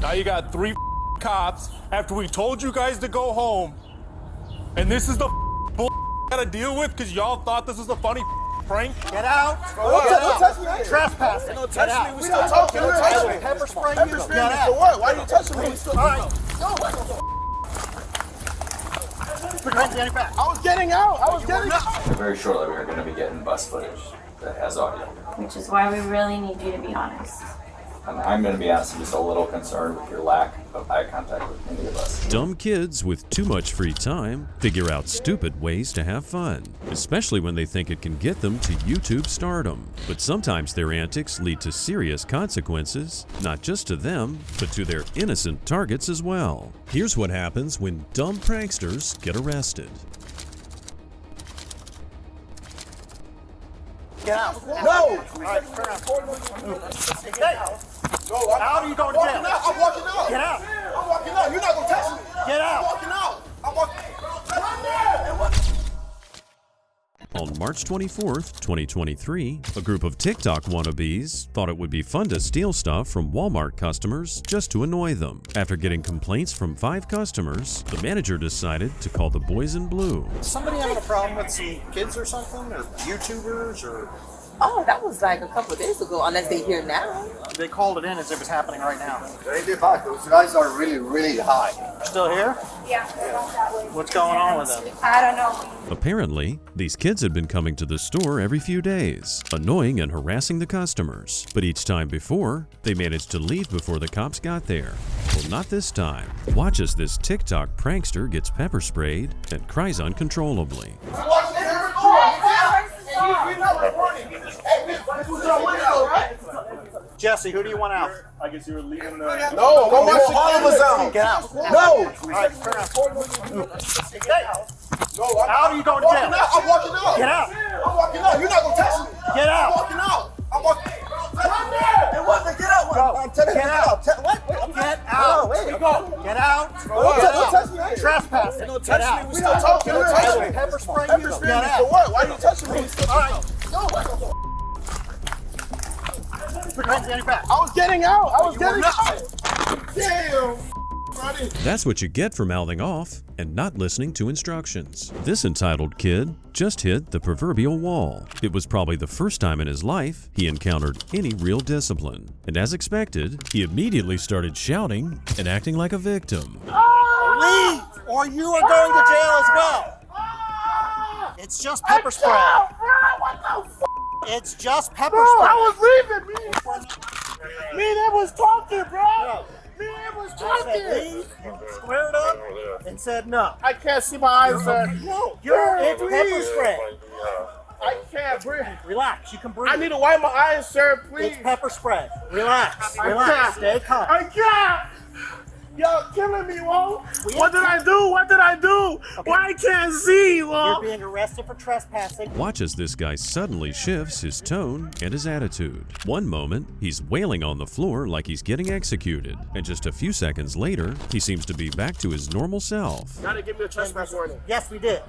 Now you got 3 cops after we told you guys to go home. And this is the bull you gotta deal with because y'all thought this was a funny prank? Get out. Don't touch me. Trespassing. Don't touch me. We still talking. Don't touch me. Pepper spray you. Get out. For what? Why are you touching me? All right. Put your hands behind your back. I was getting out. I was getting out. Very shortly, we are going to be getting bus footage that has audio. Which is why we really need you to be honest. And I'm going to be honest, I'm just a little concerned with your lack of eye contact with any of us. Dumb kids with too much free time figure out stupid ways to have fun, especially when they think it can get them to YouTube stardom. But sometimes their antics lead to serious consequences, not just to them, but to their innocent targets as well. Here's what happens when dumb pranksters get arrested. Get out. No. All right, turn around. Hey. How are you going to jail? I'm walking out. Get out. I'm walking out. You're not gonna touch me. Get I'm out. walking out. I'm walking. On March 24th, 2023, a group of TikTok wannabes thought it would be fun to steal stuff from Walmart customers just to annoy them. After getting complaints from 5 customers, the manager decided to call the boys in blue. Somebody having a problem with some kids or something, or YouTubers, or Oh, that was like a couple of days ago, unless they here now. they called it in as if it's happening right now. Those guys are really, really high. Still here? Yeah, they're not that way. What's going on with them? I don't know. Apparently, these kids had been coming to the store every few days, annoying and harassing the customers. But each time before, they managed to leave before the cops got there. Well, not this time. Watch as this TikTok prankster gets pepper sprayed and cries uncontrollably. Jesse, who do you want out? I guess you were leaving the... No, go watch all of us out. Get out. No. All right, turn around. How are you going to jail? I'm walking out. Get out. I'm walking out. You're not gonna touch me. Get out. I'm walking out. I'm walking. Get out. Go. I'm telling you. Get out. What? Get out. Get out. Don't touch me. Trespassing. Don't Get touch out. me. We still talking. Don't touch me. Pepper spray Pepper you. spray Get me out. for what? Why are you touching me? All right. No. Put your hands behind your back. I was getting out. I was getting out. Damn. Buddy. That's what you get for mouthing off and not listening to instructions. This entitled kid just hit the proverbial wall. It was probably the first time in his life he encountered any real discipline. And as expected, he immediately started shouting and acting like a victim. Leave, or you are going to jail as well. It's just pepper spray. What the f? It's just pepper Bro, spray. I was leaving, me. Me that was talking, bro. Me that was I said talking. leave, you squared up, and said no. I can't see my eyes, sir. No, it's Please. pepper spray. I can't breathe. Relax, you can breathe. I need to wipe my eyes, sir, please. It's pepper spray. Relax, I relax, can't. stay calm. I can't. Y'all killing me, Whoa. What did I do? What did I do? Okay. Why I can't see, You're Whoa? being arrested for trespassing. Watch as this guy suddenly shifts his tone and his attitude. One moment, he's wailing on the floor like he's getting executed. And just a few seconds later, he seems to be back to his normal self. Now they give me a trespass warning. Yes, we did.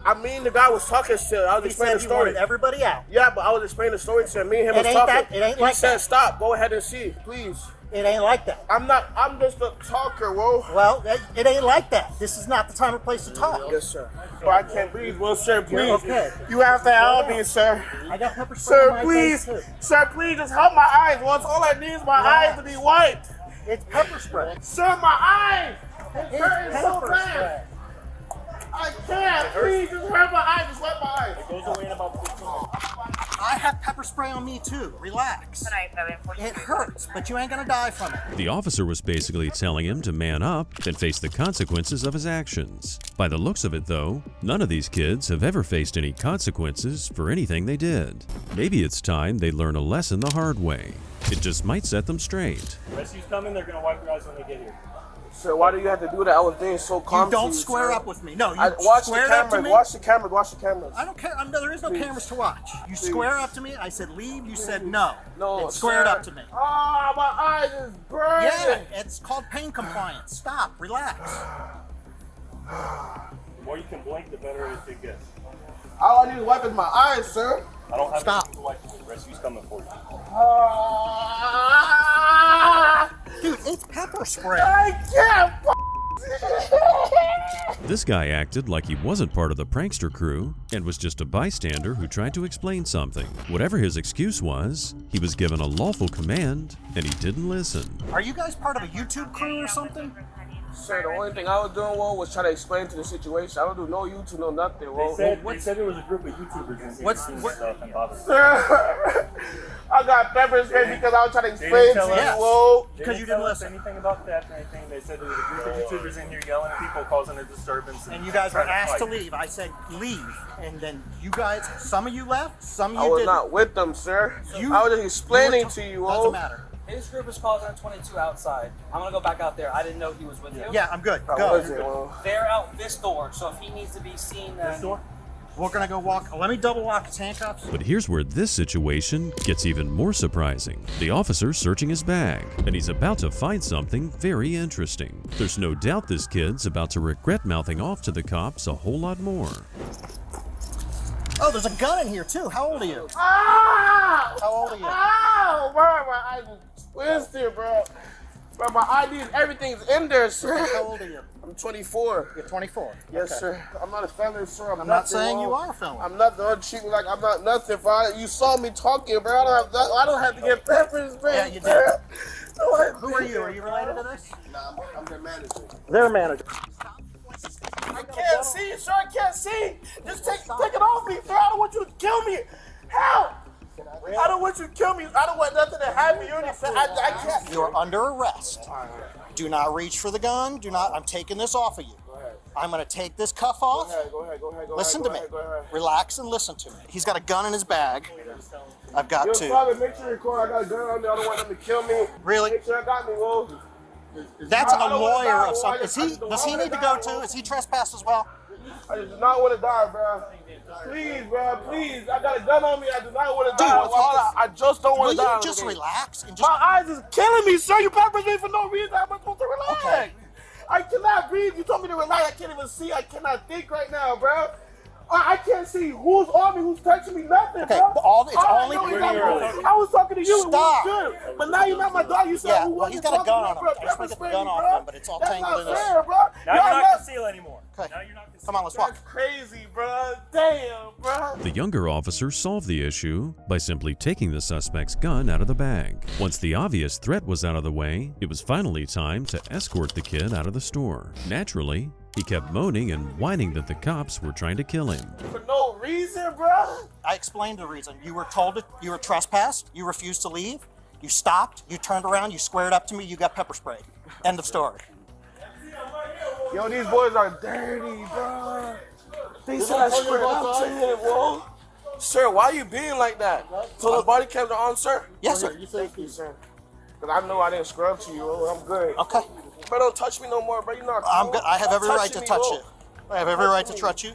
I mean, the guy was talking shit. I was He explaining said the you story. wanted everybody out. Yeah, but I was explaining the story to him. Me and him It was ain't talking. that- it ain't he like said, that. stop. Go ahead and see, please. It ain't like that. I'm just a talker, Whoa. Well, it ain't like that. This is not the time or place to talk. Yes, sir. Well, I can't breathe. Well, sir, please. okay. You have to help me, sir. I got pepper spray on Sir, my please. face too. Sir, please, just help my eyes. Once all I need is my eyes to be wiped. It's pepper spray. Sir, my eyes. It's It's hurting so pepper bad. spray. I can't. Please, just wipe my eyes. Just wipe my eyes. Goes away in about 15 minutes. I have pepper spray on me too. Relax. It hurts, but you ain't gonna die from it. The officer was basically telling him to man up and face the consequences of his actions. By the looks of it though, none of these kids have ever faced any consequences for anything they did. Maybe it's time they learn a lesson the hard way. It just might set them straight. Rescue's coming, they're gonna wipe your eyes when they get here. Sir, why do you have to do that? I was being so calm. You don't to you, square sir. up with me. No, you Watch the squared up to cameras. me. Watch the cameras. Watch the cameras. I don't care. There is no cameras to watch. You square up to me. I said leave. You said no. No, It squared sir. up to me. Ah, my eyes is burning. Yeah, it's called pain compliance. Stop. Relax. The more you can blink, the better it gets. All I need to wipe is my eyes, sir. I don't have Stop. anything to wipe you with. Rescue's coming for you. Ah, Dude, it's pepper spray. I can't. This guy acted like he wasn't part of the prankster crew and was just a bystander who tried to explain something. Whatever his excuse was, he was given a lawful command and he didn't listen. Are you guys part of a YouTube crew or something? Sir, the only thing I was doing, was trying to explain to the situation. I don't do no YouTube, no nothing. They said there was a group of YouTubers in here doing stuff and bothering. Sir, I got pepper spray because I was trying to explain to you, whoa. Because you didn't listen. Anything about that or anything. They said there was a group of YouTubers in here yelling at people, causing a disturbance. And you guys were asked to leave. I said leave. And then you guys, some of you left, some of you I was didn't. not with them, sir. You- I was just explaining to you, Doesn't matter. His group is causing a 22 outside. I'm gonna go back out there. I didn't know he was with you. Yeah, I'm good. I Go. wasn't, well. They're out this door, so if he needs to be seen, then... This door? We're gonna go walk. Let me double lock his handcuffs. But here's where this situation gets even more surprising. The officer's searching his bag, and he's about to find something very interesting. There's no doubt this kid's about to regret mouthing off to the cops a whole lot more. Oh, there's a gun in here too. How old are you? Ah! How old are you? Ow, bro, my eyes are twisted, bro. Bro, my ID and everything's in there, sir. How old are you? I'm 24. You're 24. Yes, Okay. sir. I'm not a felon, sir. I'm not saying you are a felon. I'm not. Don't treat me like I'm not nothing, bro. You saw me talking, bro. I don't have to get pepper spray. Yeah, you did. Who are you? Are you related to this? Nah, I'm their manager. Their manager. I can't see, sir. I can't see. Just take it off me, sir. I don't want you to kill me. Help! I don't want you to kill me. I don't want nothing to happen. You're I can't. You're under arrest. Do not reach for the gun. Do not. I'm taking this off of you. I'm going to take this cuff off. Go ahead. Listen to me. Relax and listen to me. He's got a gun in his bag. I've got Your two. father, make sure you record. I got a gun on there. I don't want them to kill me. Really? Make sure I got me, whoa. That's I a don't wanna lawyer die, of well, some. I Does just he don't need to wanna go die, too? Is he trespassed as well? I do not want to die, bro. Please, bro, please. I got a gun on me. I do not want to Dude, die. okay. I just don't Will want to die. you just relax and just? My eyes is killing me, sir. You pepper me for no reason. I'm supposed to relax. Okay. I cannot breathe. You told me to relax. I can't even see. I cannot think right now, bro. I can't see who's on me, who's touching me, nothing, Okay, bro. it's I only. know he's not- I was talking to you. Stop. It was good. But now you're not my dog. You said Yeah, who well, wasn't he's got a talking gun to on me, him. bro. I just Pepper want to get the spray gun me, off bro. him, but it's all That's tangled not in this. fair, bro. Now you're not concealed anymore. Okay. Now you're not concealed. Come on, let's walk. That's crazy, bro. Damn, bro. The younger officer solved the issue by simply taking the suspect's gun out of the bag. Once the obvious threat was out of the way, it was finally time to escort the kid out of the store. Naturally, he kept moaning and whining that the cops were trying to kill him. For no reason, bro. I explained the reason. You were told you were trespassed. You refused to leave. You stopped. You turned around. You squared up to me. You got pepper sprayed. End of story. Yo, these boys are dirty, bro. They said I squared up to him, whoa. Sir, why you being like that? So the body cams are on, sir? Yes, sir. Thank you, sir. Because I know I didn't square up to you, whoa. I'm good. Okay. Bro, don't touch me no more, bro. You're not cool. I'm good. I have every Touching right to me, touch whoa. you. I have every right to touch you.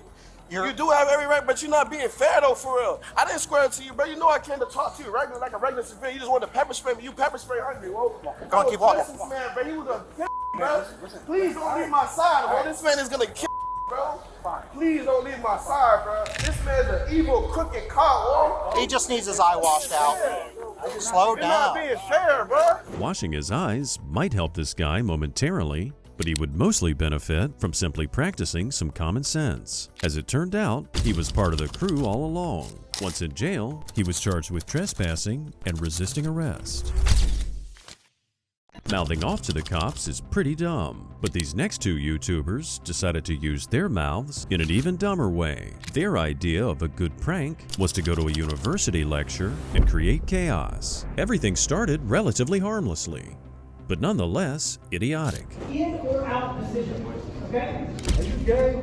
You do have every right, but you're not being fair, though, for real. I didn't square up to you, bro. You know I came to talk to you regular, like a regular civilian. You just wanted to pepper spray me. You pepper spray hungry, whoa. Come on, keep walking. This man, bro. He was a bro. Please don't leave my side, bro. This man is going to kill bro. Please don't leave my side, bro. This man's an evil, crooked cop, whoa. He just needs his eye washed out. Slow You're not down. being fair, bro. Washing his eyes might help this guy momentarily, but he would mostly benefit from simply practicing some common sense. As it turned out, he was part of the crew all along. Once in jail, he was charged with trespassing and resisting arrest. Mouthing off to the cops is pretty dumb, but these next two YouTubers decided to use their mouths in an even dumber way. Their idea of a good prank was to go to a university lecture and create chaos. Everything started relatively harmlessly, but nonetheless idiotic. In or out decision, okay? Are you gay?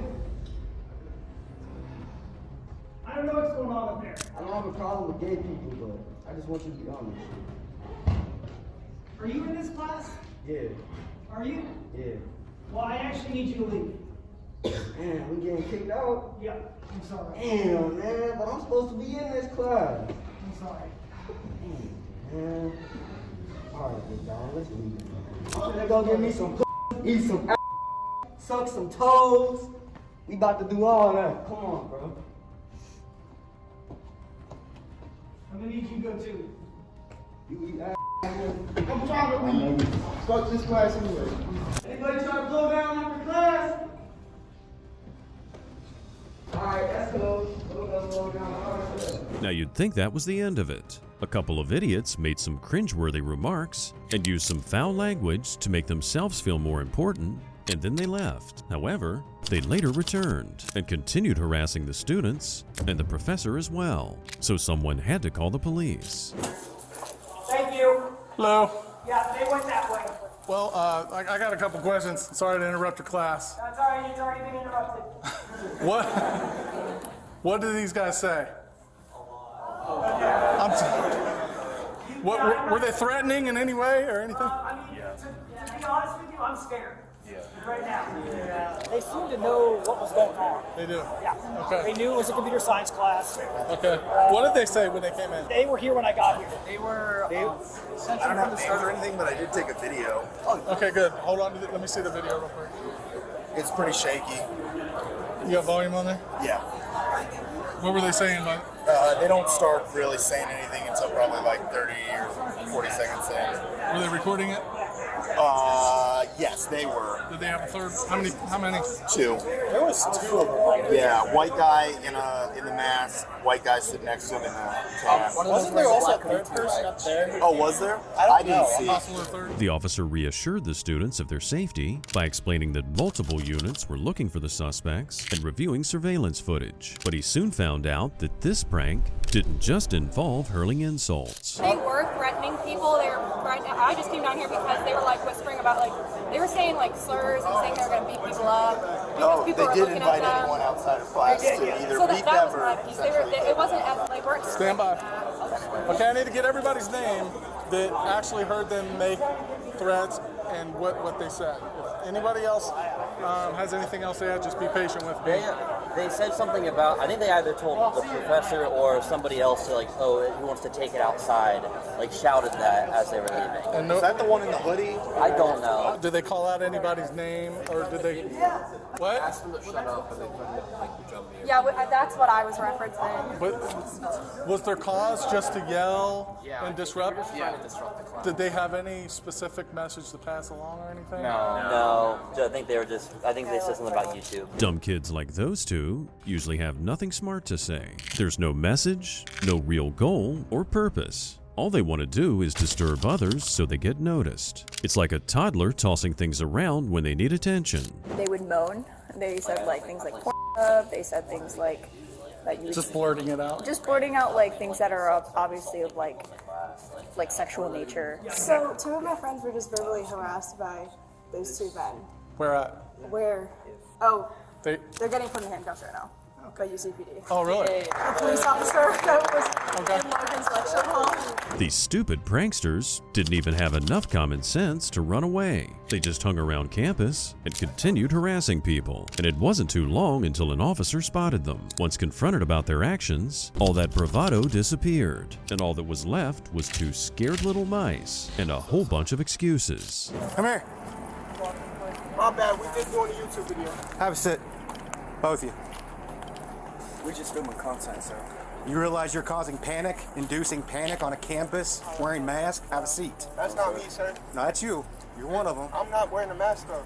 I don't know what's going on up there. I don't have a problem with gay people, but I just want you to be honest. Are you in this class? Yeah, Are you? yeah. Well, I actually need you to leave. Damn, we getting kicked out? Yeah, I'm sorry. Damn, man, but I'm supposed to be in this class. I'm sorry. Damn, man. Alright, big dog, let's leave it. I'm gonna go get me some eat some suck some toes. We about to do all that. Come on, bro. I'm gonna need you to go too. You eat ass. I'm trying to leave. Fuck this class anyway. Anybody trying to blow down after class? Alright, that's cool. Blow down. Now you'd think that was the end of it. A couple of idiots made some cringeworthy remarks and used some foul language to make themselves feel more important, and then they left. However, they later returned and continued harassing the students and the professor as well. So someone had to call the police. Thank you. Hello. Yeah, they went that way. Well, I got a couple questions. Sorry to interrupt your class. That's all right, it's already been interrupted. What did these guys say? Were they threatening in any way or anything? I mean, to be honest with you, I'm scared. Right now. They seem to know what was going on. They do? Yeah. Okay. They knew it was a computer science class. Okay. What did they say when they came in? They were here when I got here. They were. I don't have the start or anything, but I did take a video. Okay, good. Hold on. Let me see the video real quick. It's pretty shaky. You got volume on there? Yeah. What were they saying, Mike? They don't start really saying anything until probably like 30 or 40 seconds in. Were they recording it? Yes, they were. Did they have a third? How many? 2. There was 2 of them. Yeah, white guy in the mask, white guy sitting next to him in the cab. Wasn't there also a third person up there? Oh, was there? I didn't see. The officer reassured the students of their safety by explaining that multiple units were looking for the suspects and reviewing surveillance footage. But he soon found out that this prank didn't just involve hurling insults. They were threatening people. I just came down here because they were like whispering about they were saying like slurs and saying they were going to beat people up. No, People they were did looking invite at them. anyone outside of class to either So beat that them was or... my piece. It wasn't as they weren't. Stand by. Okay, I need to get everybody's name that actually heard them make threats and what they said. If anybody else has anything else to add, just be patient with me. They said something about, I think they either told the professor or somebody else to he wants to take it outside, shouted that as they were leaving. And Is that the one in the hoodie? I don't know. Did they call out anybody's name or did they? What? Ask them to shut up and they couldn't jump me. Yeah, that's what I was referencing. But was their cause just to yell and disrupt? Yeah, to disrupt the class. Did they have any specific message to pass along or anything? No. I think they said something about YouTube. Dumb kids like those two usually have nothing smart to say. There's no message, no real goal or purpose. All they want to do is disturb others so they get noticed. It's like a toddler tossing things around when they need attention. They would moan. They said things like "porn." They said things like that you Just blurting it out. just blurting out things that are obviously of like sexual nature. So 2 of my friends were just verbally harassed by those 2 men. Where at? Where? Oh, They. they're getting put in handcuffs right now by UCPD. Oh, really? A police officer that was in Logan's lecture hall. These stupid pranksters didn't even have enough common sense to run away. They just hung around campus and continued harassing people. And it wasn't too long until an officer spotted them. Once confronted about their actions, all that bravado disappeared. And all that was left was 2 scared little mice and a whole bunch of excuses. Come here. My bad, we just doing a YouTube video. Have a sit. Both of you. We're just filming content, sir. You realize you're causing panic, inducing panic on a campus, wearing masks? Have a seat. That's not me, sir. No, that's you. You're one of them. I'm not wearing a mask, though.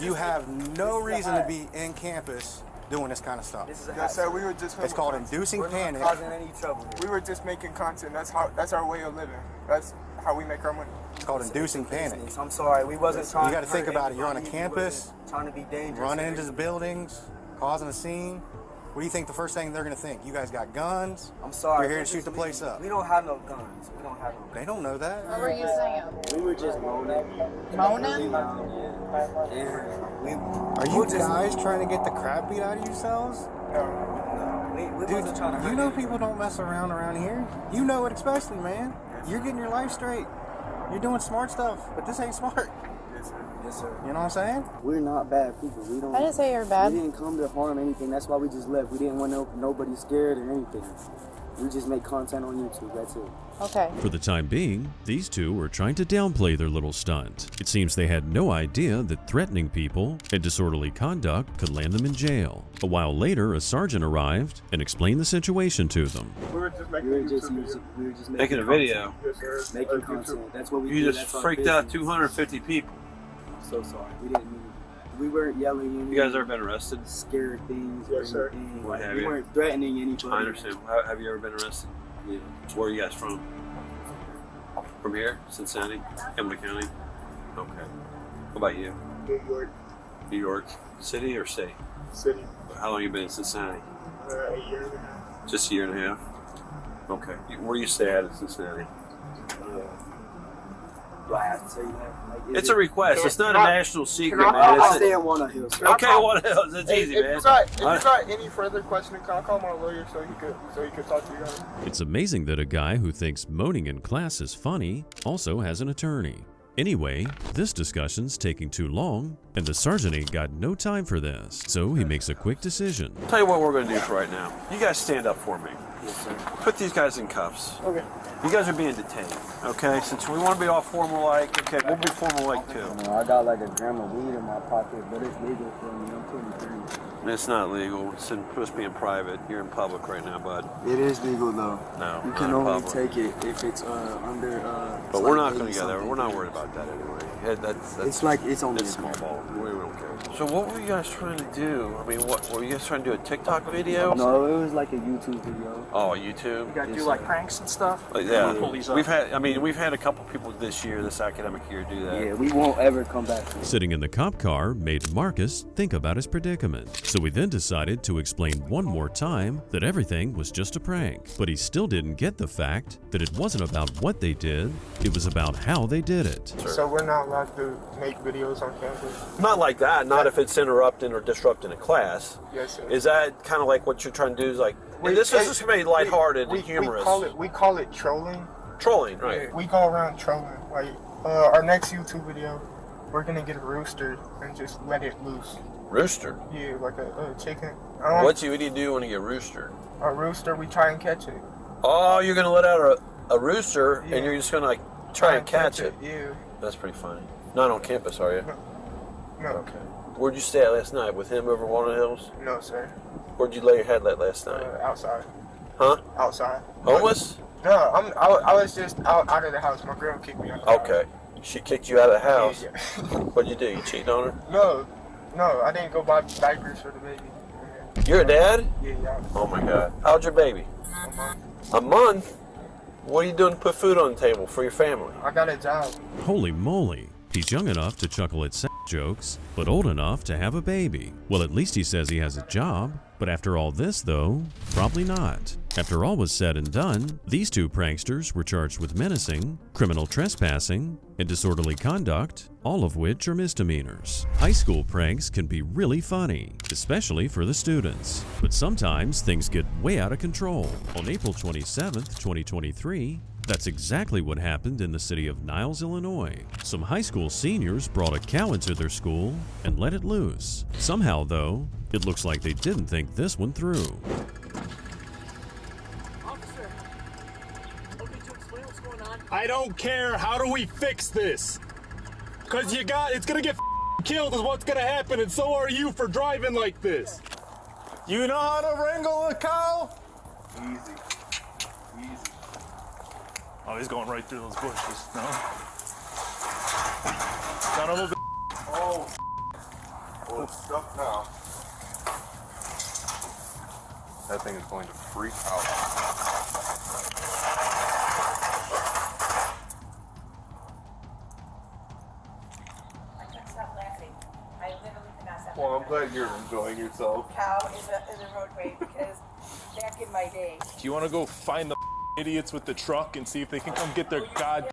You have no reason to be in campus doing this kind of stuff. Yes, sir, we were just... It's called inducing panic. Not causing any trouble. We were just making content. That's our way of living. That's how we make our money. It's called inducing panic. I'm sorry, we wasn't trying. You got to think about it. You're on a campus, trying to be dangerous. running into the buildings, causing a scene. What do you think the first thing they're going to think? You guys got guns? I'm sorry. You're here to shoot the place up. We don't have no guns. We don't have no guns. They don't know that. What were you saying? We were just moaning. Moaning? Are you guys trying to get the crap beat out of yourselves? No. We Dude, wasn't trying to you know people don't mess around here. You know it especially, man. You're getting your life straight. You're doing smart stuff, but this ain't smart. Yes, sir. Yes, sir. You know what I'm saying? We're not bad people. We don't. I didn't say you're bad. We didn't come to harm anything. That's why we just left. We didn't want nobody scared or anything. We just make content on YouTube. That's it. Okay. For the time being, these two were trying to downplay their little stunt. It seems they had no idea that threatening people and disorderly conduct could land them in jail. A while later, a sergeant arrived and explained the situation to them. We were just Making a video. Yes, sir. Making content. That's what we do. You just That's our freaked out business. 250 people. So sorry. We didn't mean it. We weren't yelling anything. You guys ever been arrested? Scared things. Yes, sir. What have We you? weren't threatening anybody. I understand. Have you ever been arrested? Yeah. Where are you guys from? From here? Cincinnati? Hamilton County? Okay. What about you? New York New York City or state? City. How long you been in Cincinnati? A year and a half. Just a year and a half? Okay. Where do you stay at in Cincinnati? Do I have to tell you that? Like, It's a request. It's not a national secret, can I- man. I It's stay in Walnut Hills. okay, what else? It's easy, man. If you got any further questions, can I call my lawyer so he could talk to you guys? It's amazing that a guy who thinks moaning in class is funny also has an attorney. Anyway, this discussion's taking too long, and the sergeant ain't got no time for this, so he makes a quick decision. Tell you what we're going to do for right now. You guys stand up for me. Yes, sir. Put these guys in cuffs. Okay. You guys are being detained, okay? Since we want to be all formal-like, okay, we'll be formal-like too. I got like a gram of weed in my pocket, but it's legal for me. I'm 23. It's not legal. It's supposed to be in private. You're in public right now, bud. It is legal though. No, You not can in only public. take it if it's under. But we're not going to go there. We're not worried about that anyway. Yeah, that's It's like it's only it's small ball. We don't care. So what were you guys trying to do? I mean, what were you guys trying to do? A TikTok video? No, it was like a YouTube video. Oh, YouTube. You gotta do like pranks and stuff. Yeah, Pull these up. we've had a couple people this year, this academic year, do that. Yeah, we won't ever come back to it. Sitting in the cop car made Marcus think about his predicament. So he then decided to explain one more time that everything was just a prank. But he still didn't get the fact that it wasn't about what they did, it was about how they did it. So we're not allowed to make videos on campus? Not like that. Not if it's interrupting or disrupting a class. Yes, sir. Is that kind of like what you're trying to do? Is like this is just gonna be lighthearted and humorous. We call it trolling. Trolling, right? Yeah, we go around trolling. Like our next YouTube video, we're gonna get a rooster and just let it loose. Rooster. Yeah, like a chicken. What do you do when you get rooster? A rooster, we try and catch it. Oh, you're gonna let out a rooster and you're just gonna like try and catch it. Yeah. That's pretty funny. Not on campus, are you? No. Okay. Where'd you stay at last night? With him over Walnut Hills? No, sir. Where'd you lay your head last night? Outside. Huh? Outside. Homeless? No, I was just out of the house. My girl kicked me out. Okay. She kicked you out of the house. Yeah. What'd you do? You cheated on her? No, I didn't go buy diapers for the baby. You're a dad? Yeah. Oh my God. How's your baby? A month? What are you doing to put food on the table for your family? I got a job. Holy moly, he's young enough to chuckle at jokes, but old enough to have a baby. Well, at least he says he has a job, but after all this though, probably not. After all was said and done, these two pranksters were charged with menacing, criminal trespassing, and disorderly conduct, all of which are misdemeanors. High school pranks can be really funny, especially for the students, but sometimes things get way out of control. On April 27th, 2023, that's exactly what happened in the city of Niles, Illinois. Some high school seniors brought a cow into their school and let it loose. Somehow, though, it looks like they didn't think this one through. Officer, okay, to explain what's going on. I don't care. How do we fix this? Because it's going to get killed is what's going to happen, and so are you for driving like this. You know how to wrangle a cow? Easy. Oh, he's going right through those bushes. No? Son of a Oh. Well, it's stuck now. That thing is going to freak out. I can't stop laughing. I literally cannot stop Well, I'm laughing. glad you're enjoying yourself. Cow is a roadway because back in my day. Do you want to go find the idiots with the truck and see if they can come get their god?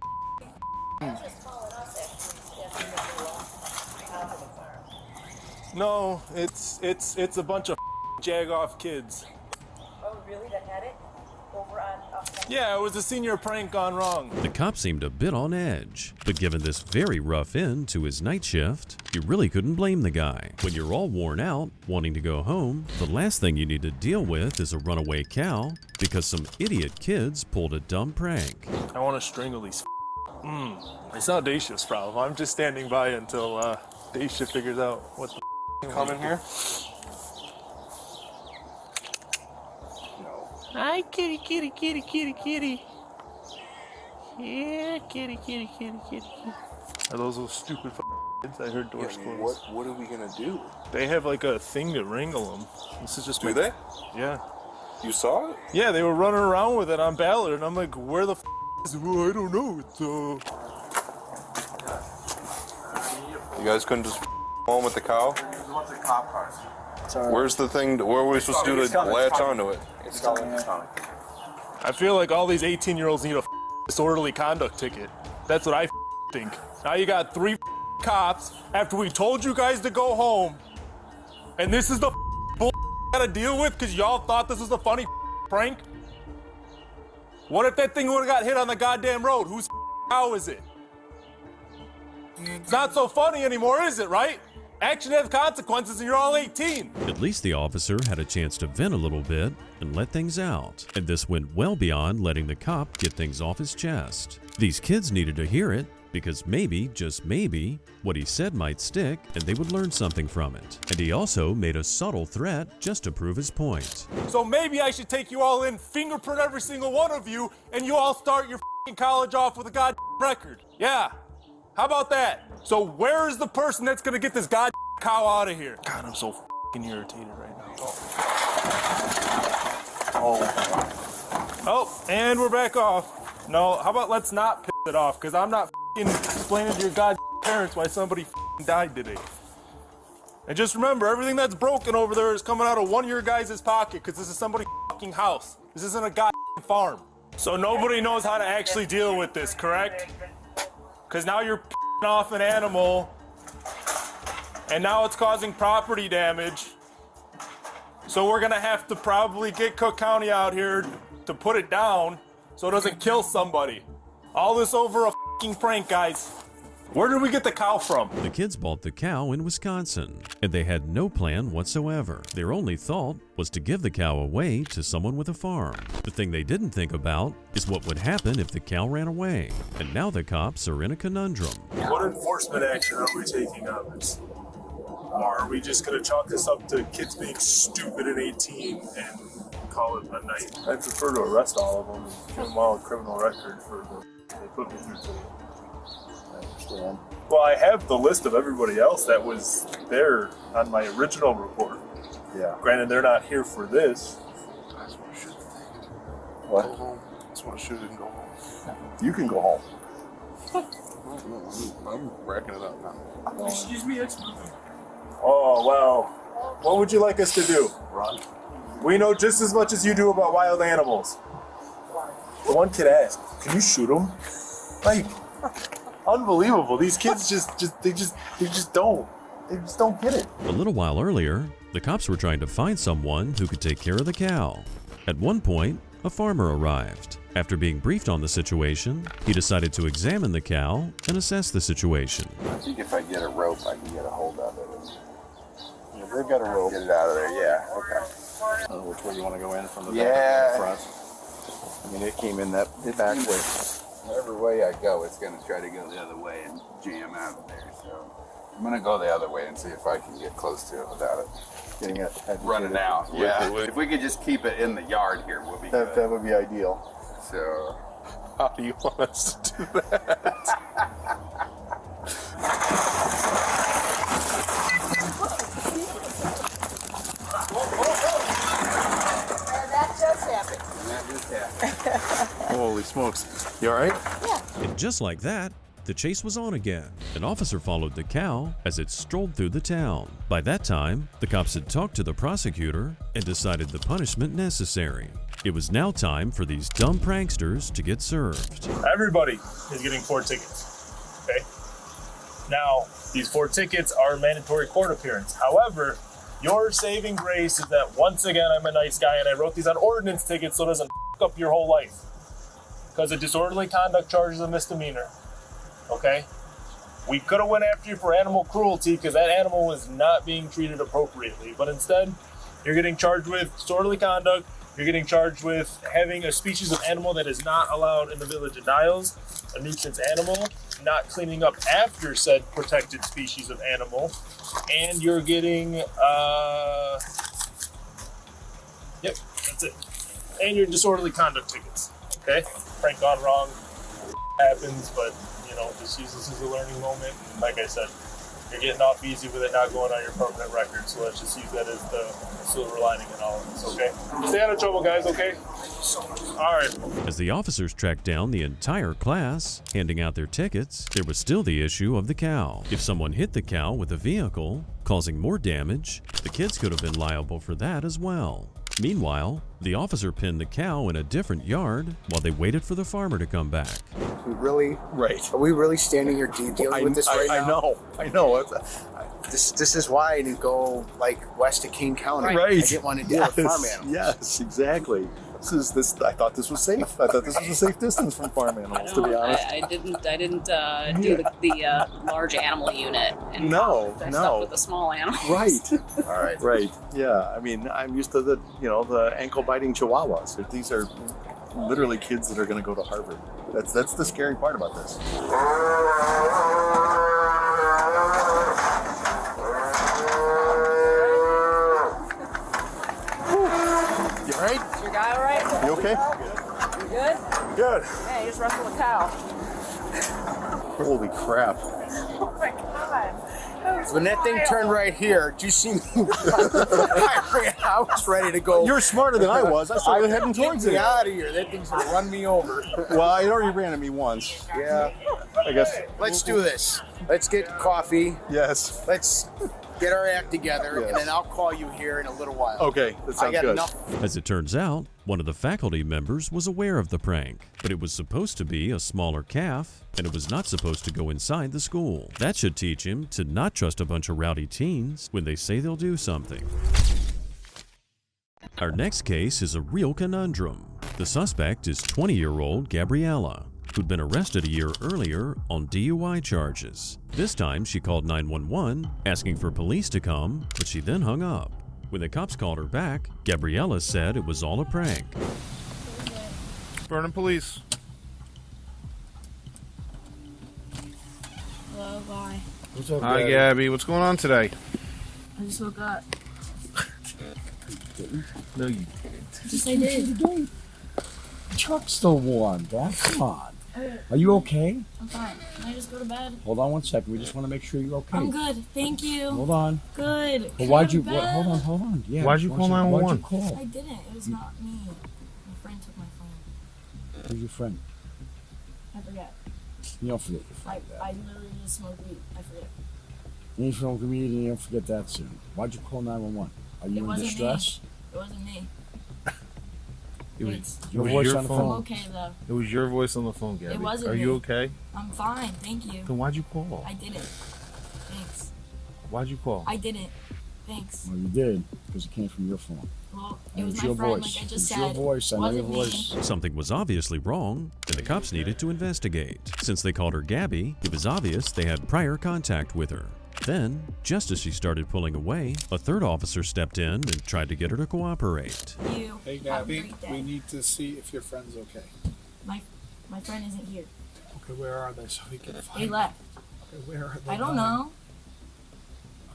No, it's a bunch of jag-off kids. Oh, really? That had it? Over Yeah, it was a senior prank gone wrong. The cop seemed a bit on edge, but given this very rough end to his night shift, you really couldn't blame the guy. When you're all worn out, wanting to go home, the last thing you need to deal with is a runaway cow because some idiot kids pulled a dumb prank. I want to strangle these. It's not day shift's problem. I'm just standing by until day shift figures out what the Come in here. Hi, kitty, kitty, kitty, kitty, kitty. Yeah, kitty, kitty, kitty, kitty, kitty. Are those stupid kids? I heard doors closed. What are we gonna do? They have like a thing to wrangle them. This is just. Do they? Yeah. You saw it? Yeah, they were running around with it on Ballard, and I'm like, where the is it? Well, I don't know. It's You guys couldn't just home with the cow? What's the cop cars? Where's the thing? What are we supposed to do to latch onto it? It's coming. I feel like all these 18-year-olds need a disorderly conduct ticket. That's what I think. Now you got 3 cops after we told you guys to go home, and this is the bull you gotta deal with because y'all thought this was a funny prank? What if that thing would've got hit on the goddamn road? Whose cow is it? It's not so funny anymore, is it, right? Action has consequences and you're all 18. At least the officer had a chance to vent a little bit and let things out, and this went well beyond letting the cop get things off his chest. These kids needed to hear it because maybe, just maybe, what he said might stick and they would learn something from it. And he also made a subtle threat just to prove his point. So maybe I should take you all in, fingerprint every single one of you, and you all start your college off with a goddamn record. Yeah. How about that? So where is the person that's gonna get this goddamn cow out of here? God, I'm so irritated right now. Oh, and we're back off. No, how about let's not piss it off, because I'm not explaining to your goddamn parents why somebody died today. And just remember, everything that's broken over there is coming out of one of your guys' pocket, because this is somebody's house. This isn't a goddamn farm. So nobody knows how to actually deal with this, correct? Because now you're p***ing off an animal, and now it's causing property damage. So we're gonna have to probably get Cook County out here to put it down so it doesn't kill somebody. All this over a f***ing prank, guys. Where did we get the cow from? The kids bought the cow in Wisconsin, and they had no plan whatsoever. Their only thought was to give the cow away to someone with a farm. The thing they didn't think about is what would happen if the cow ran away. And now the cops are in a conundrum. What enforcement action are we taking on this? Or are we just gonna chalk this up to kids being stupid at 18 and call it a night? I prefer to arrest all of them and give them all a criminal record for the they put me through today. Well, I have the list of everybody else that was there on my original report. Yeah. Granted, they're not here for this. I just want to shoot the thing. What? Go home. I just want to shoot it and go home. You can go home. I'm racking it up now. Excuse me, Oh, well. What would you like us to do? Run. We know just as much as you do about wild animals. The one kid asked, can you shoot them? Like, unbelievable. These kids they just don't get it. A little while earlier, the cops were trying to find someone who could take care of the cow. At one point, a farmer arrived. After being briefed on the situation, he decided to examine the cow and assess the situation. I think if I get a rope, I can get a hold of it. Yeah, they've got a rope. Get it out of there, yeah, okay. I don't know which way you want to go in, from the back or the front. I mean, it came in that back way. Whatever way I go, it's going to try to go the other way and jam out of there. So I'm going to go the other way and see if I can get close to it without it getting it running out. Yeah, if we could just keep it in the yard here, we'll be good. That would be ideal. So how do you want us to do that? That just happened. Holy smokes. You all right? Yeah. And just like that, the chase was on again. An officer followed the cow as it strolled through the town. By that time, the cops had talked to the prosecutor and decided the punishment necessary. It was now time for these dumb pranksters to get served. Everybody is getting 4 tickets, okay? Now, these 4 tickets are mandatory court appearance. However, your saving grace is that once again, I'm a nice guy and I wrote these on ordinance tickets so it doesn't lock up your whole life. Because a disorderly conduct charge is a misdemeanor. Okay? We could have went after you for animal cruelty because that animal was not being treated appropriately. But instead, you're getting charged with disorderly conduct. You're getting charged with having a species of animal that is not allowed in the Village of Niles, a nuisance animal, not cleaning up after said protected species of animal, and you're getting, yep, that's it. And your disorderly conduct tickets, okay? Prank gone wrong, happens, but, you know, just use this as a learning moment. And like I said, you're getting off easy with it not going on your permanent record, so let's just use that as the silver lining in all of this, okay? Stay out of trouble, guys, okay? All right. As the officers tracked down the entire class, handing out their tickets, there was still the issue of the cow. If someone hit the cow with a vehicle, causing more damage, the kids could have been liable for that as well. Meanwhile, the officer pinned the cow in a different yard while they waited for the farmer to come back. We really, right? Are we really standing here dealing with this right now? I know. This is why I didn't go like west of King County. Right. I didn't want to deal with farm animals. Yes, exactly. I thought this was safe. I thought this was a safe distance from farm animals, to be honest. I didn't do the large animal unit. And No. stuff with the small animals. Right. All right. Right. Yeah. I mean, I'm used to the ankle biting chihuahuas. These are literally kids that are going to go to Harvard. That's the scary part about this. You all right? Is your guy all right? You okay? You good? Good. Yeah, he just wrestled a cow. Holy crap. Oh my god. When that thing turned right here, did you see me? I was ready to go. You're smarter than I was. I started heading towards Get it. me out of here. That thing's going to run me over. Well, it already ran at me once. Yeah. I guess. Let's do this. Let's get coffee. Yes. Let's get our act together, Yes. and then I'll call you here in a little while. Okay, that sounds I got good. enough. As it turns out, one of the faculty members was aware of the prank, but it was supposed to be a smaller calf, and it was not supposed to go inside the school. That should teach him to not trust a bunch of rowdy teens when they say they'll do something. Our next case is a real conundrum. The suspect is 20-year-old Gabriella, who'd been arrested a year earlier on DUI charges. This time, she called 911, asking for police to come, but she then hung up. When the cops called her back, Gabriella said it was all a prank. Vernon Police. Hello, bye. What's up, Hi, Gabby. What's going on today? I just woke up. No, you Yes, I did. The truck's still warm, Dad. Come on. Are you okay? I'm fine. Can I just go to bed? Hold on one second. We just want to make sure you're okay. I'm good. Thank you. Hold on. Good. Well, Can I why'd go you? to bed? Hold on. Yeah. Why'd you call 911? Why'd you call? I didn't. It was not me. My friend took my phone. Who's your friend? I forget. You don't forget your friend. I literally just smoked weed. I forget. You ain't from comedian. You don't forget that soon. Why'd you call 911? Are you It in wasn't distress? me. It wasn't me. It was Your your voice on the phone. I'm okay though. It was your voice on the phone, Gabby. It wasn't Are me. you okay? I'm fine. Thank you. Then why'd you call? I didn't. Thanks. Why'd you call? I didn't. Thanks. Well, you did because it came from your phone. Well, And it was it's my your friend, voice. like I just It's said. your voice. I know your Wasn't me. voice. Something was obviously wrong, and the cops needed to investigate. Since they called her Gabby, it was obvious they had prior contact with her. Then, just as she started pulling away, a third officer stepped in and tried to get her to cooperate. You. Hey, Have a Gabby, great day. we need to see if your friend's okay. My friend isn't here. Okay, where are they so we can find They left. Okay, where are they? I don't going? know.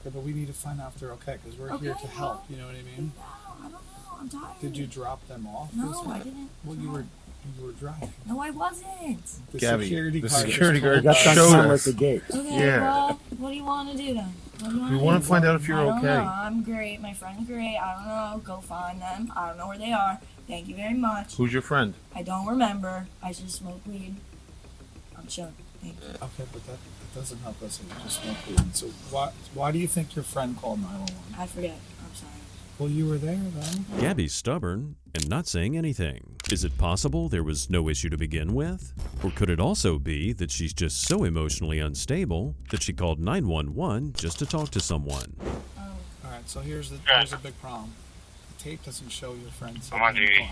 Okay, but we need to find out if they're okay because we're here to help. You know what I mean? I don't know. I'm tired. Did you drop them off? No, This I way? didn't. Well, you were driving. No, I wasn't. The Gabby, security the guard security just guard told us. showed Time us. at the gate. Okay, Yeah. well, what do you want to do then? What do you We want wanna do? find out if you're I don't okay. know. I'm great. My friend's great. I don't know. Go find them. I don't know where they are. Thank you very much. Who's your friend? I don't remember. I just smoked weed. I'm chilling. Thank you. Okay, but that doesn't help us if you just smoke weed. So why do you think your friend called 911? I forget. I'm sorry. Well, you were there then. Gabby's stubborn and not saying anything. Is it possible there was no issue to begin with? Or could it also be that she's just so emotionally unstable that she called 911 just to talk to someone? All right, so here's a big problem. tape doesn't show your friends. I'm on duty,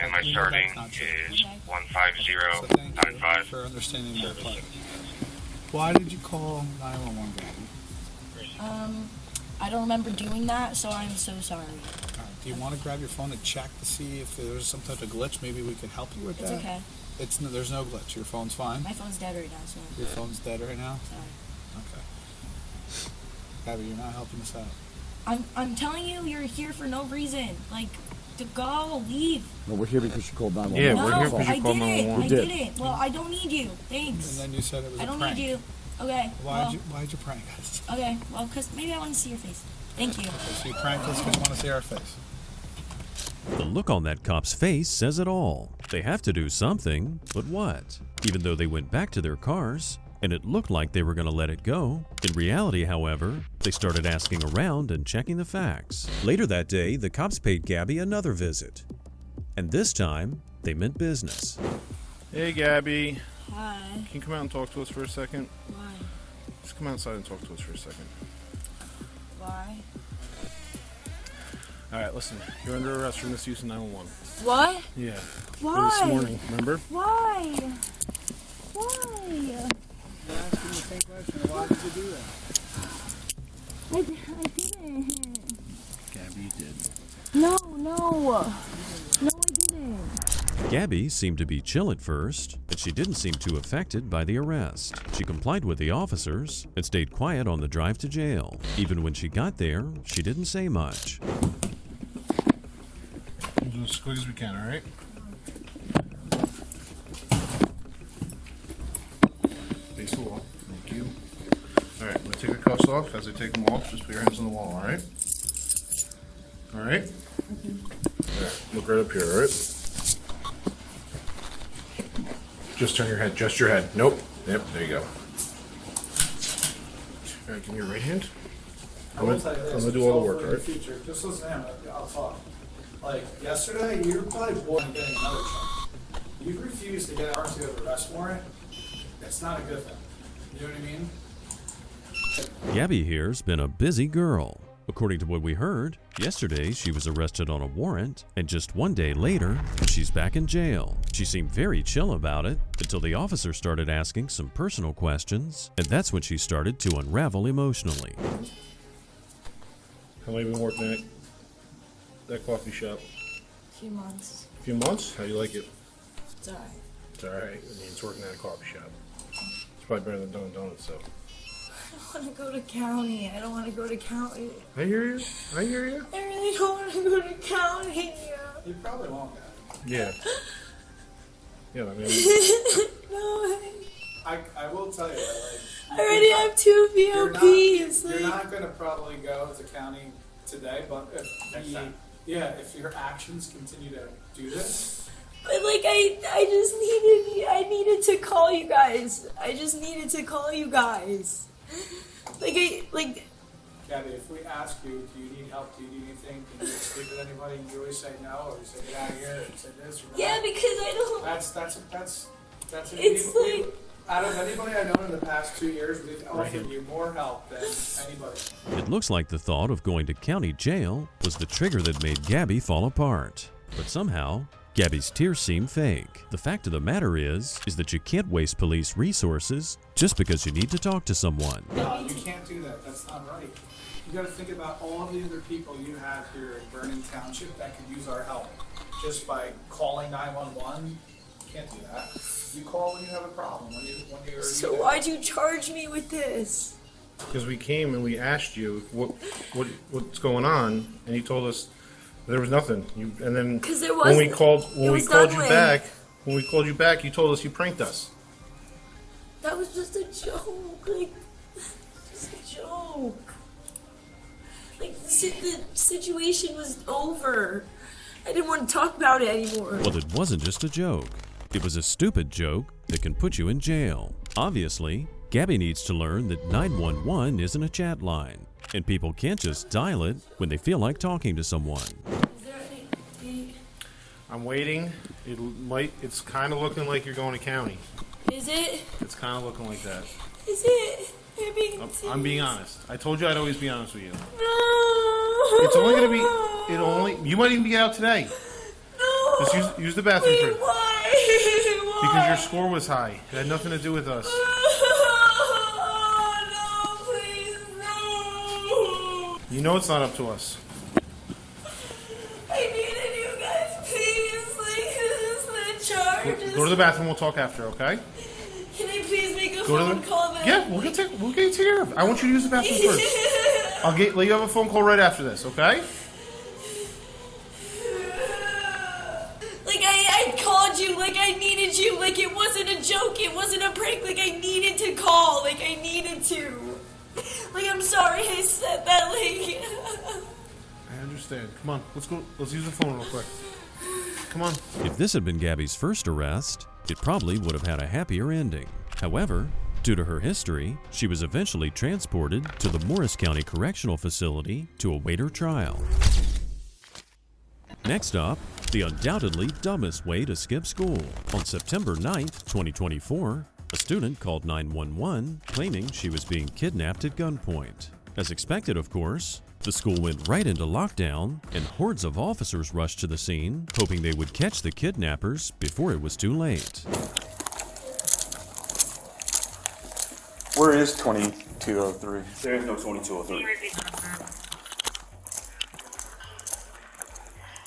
and my starting is 150.5. For understanding your plight. Why did you call 911, Gabby? I don't remember doing that, so I'm so sorry. Do you want to grab your phone and check to see if there's some type of glitch? Maybe we could help you with It's that. okay. There's no glitch. Your phone's fine. My phone's dead right now, so. Your phone's dead right now. Sorry. Okay. Gabby, you're not helping us out. I'm telling you, you're here for no reason. Like, to go, leave. No, we're here because you called 911. Yeah, we're here because you called 911. I didn't. Well, I don't need you. Thanks. And then you said it was I a don't prank. need you. Okay. Why'd you prank us? Okay. Well, because maybe I want to see your face. Thank you. Okay, so you pranked us because you want to see our face. The look on that cop's face says it all. They have to do something, but what? Even though they went back to their cars, and it looked like they were going to let it go. In reality, however, they started asking around and checking the facts. Later that day, the cops paid Gabby another visit. And this time, they meant business. Hey, Gabby. Hi. Can you come out and talk to us for a second? Why? Just come outside and talk to us for a second. Why? Alright, listen. You're under arrest for misuse of 911. What? Yeah. Why? This morning, remember? Why? Why? You're asking the same question. Why did you do that? I didn't. Gabby, you did. No, I didn't. Gabby seemed to be chill at first, but she didn't seem too affected by the arrest. She complied with the officers and stayed quiet on the drive to jail. Even when she got there, she didn't say much. We'll do as quick as we can, alright? Face the wall. Thank you. Alright, I'm going to take the cuffs off. As I take them off, just put your hands on the wall, alright? Alright? Alright, look right up here, alright? Just turn your head, just your head. Nope. Yep, there you go. Alright, give me your right hand. I'm gonna do all the work, alright? Future, just listen to him. I'll talk. Like yesterday, you were probably bored of getting another check. You refused to get ours to go to the arrest warrant. It's not a good thing. You know what I mean? Gabby here's been a busy girl. According to what we heard, yesterday she was arrested on a warrant, and just one day later, she's back in jail. She seemed very chill about it until the officer started asking some personal questions, and that's when she started to unravel emotionally. How long have you been working at that coffee shop? A few months. A few months? How do you like it? It's alright. It's alright. I mean, it's working at a coffee shop. It's probably better than Dunkin' Donuts, though. I don't want to go to county. I don't want to go to county. I hear you. I hear you. I really don't want to go to county. You probably won't. Yeah. Yeah, I mean. No. I will tell you, like, I already have 2 VOPs. You're not going to probably go to county today, but if your actions continue to do this. But like I needed to call you guys. I just needed to call you guys. Gabby, if we ask you, do you need help? Do you need anything? Can you speak with anybody? And you always say no, or you say get out of here, or say this or that. Yeah, because I don't. That's It's like. Out of anybody I know in the past 2 years, we've offered you more help than anybody. It looks like the thought of going to county jail was the trigger that made Gabby fall apart. But somehow, Gabby's tears seem fake. The fact of the matter is that you can't waste police resources just because you need to talk to someone. No, you can't do that. That's not right. You got to think about all the other people you have here in Vernon Township that could use our help. Just by calling 911, you can't do that. You call when you have a problem. When you're So why'd you charge me with this? Because we came and we asked you what's going on, and you told us there was nothing. And then when we called you back, you told us you pranked us. That was just a joke. Like, just a joke. Like, the situation was over. I didn't want to talk about it anymore. Well, it wasn't just a joke. It was a stupid joke that can put you in jail. Obviously, Gabby needs to learn that 911 isn't a chat line, and people can't just dial it when they feel like talking to someone. Is there any... I'm waiting. It's kind of looking like you're going to county. Is it? It's kind of looking like that. Is it? I'm being honest. I told you I'd always be honest with you. No. It's only going to be... it only. You might even get out today. No. Just use the bathroom first. Why? Because your score was high. It had nothing to do with us. No, please, no. You know it's not up to us. I needed you guys, please. Like, this is the charges. Go to the bathroom. We'll talk after, okay? Can I please make a Go to phone the. call then? Yeah, we'll get you taken care of. I want you to use the bathroom first. Let you have a phone call right after this, okay? Like, I called you, like, I needed you, like, it wasn't a joke, it wasn't a prank, like, I needed to call, like, I needed to. Like, I'm sorry I said that, like... I understand. Come on, let's go. Let's use the phone real quick. Come on. If this had been Gabby's first arrest, it probably would have had a happier ending. However, due to her history, she was eventually transported to the Morris County Correctional Facility to await her trial. Next up, the undoubtedly dumbest way to skip school. On September 9th, 2024, a student called 911 claiming she was being kidnapped at gunpoint. As expected, of course, the school went right into lockdown and hordes of officers rushed to the scene, hoping they would catch the kidnappers before it was too late. Where is 2203? There is no 2203.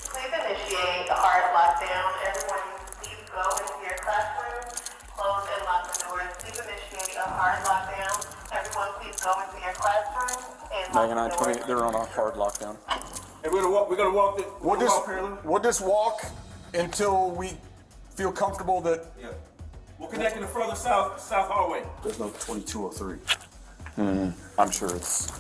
Please initiate a hard lockdown. Everyone, please go into your classroom, close and lock the doors. Please initiate a hard lockdown. Everyone, please go into your classroom and lock the doors. They're on a hard lockdown. Hey, we're gonna walk. We'll just walk until we feel comfortable that. Yeah. We'll connect in the further south hallway. There's no 2203. I'm sure it's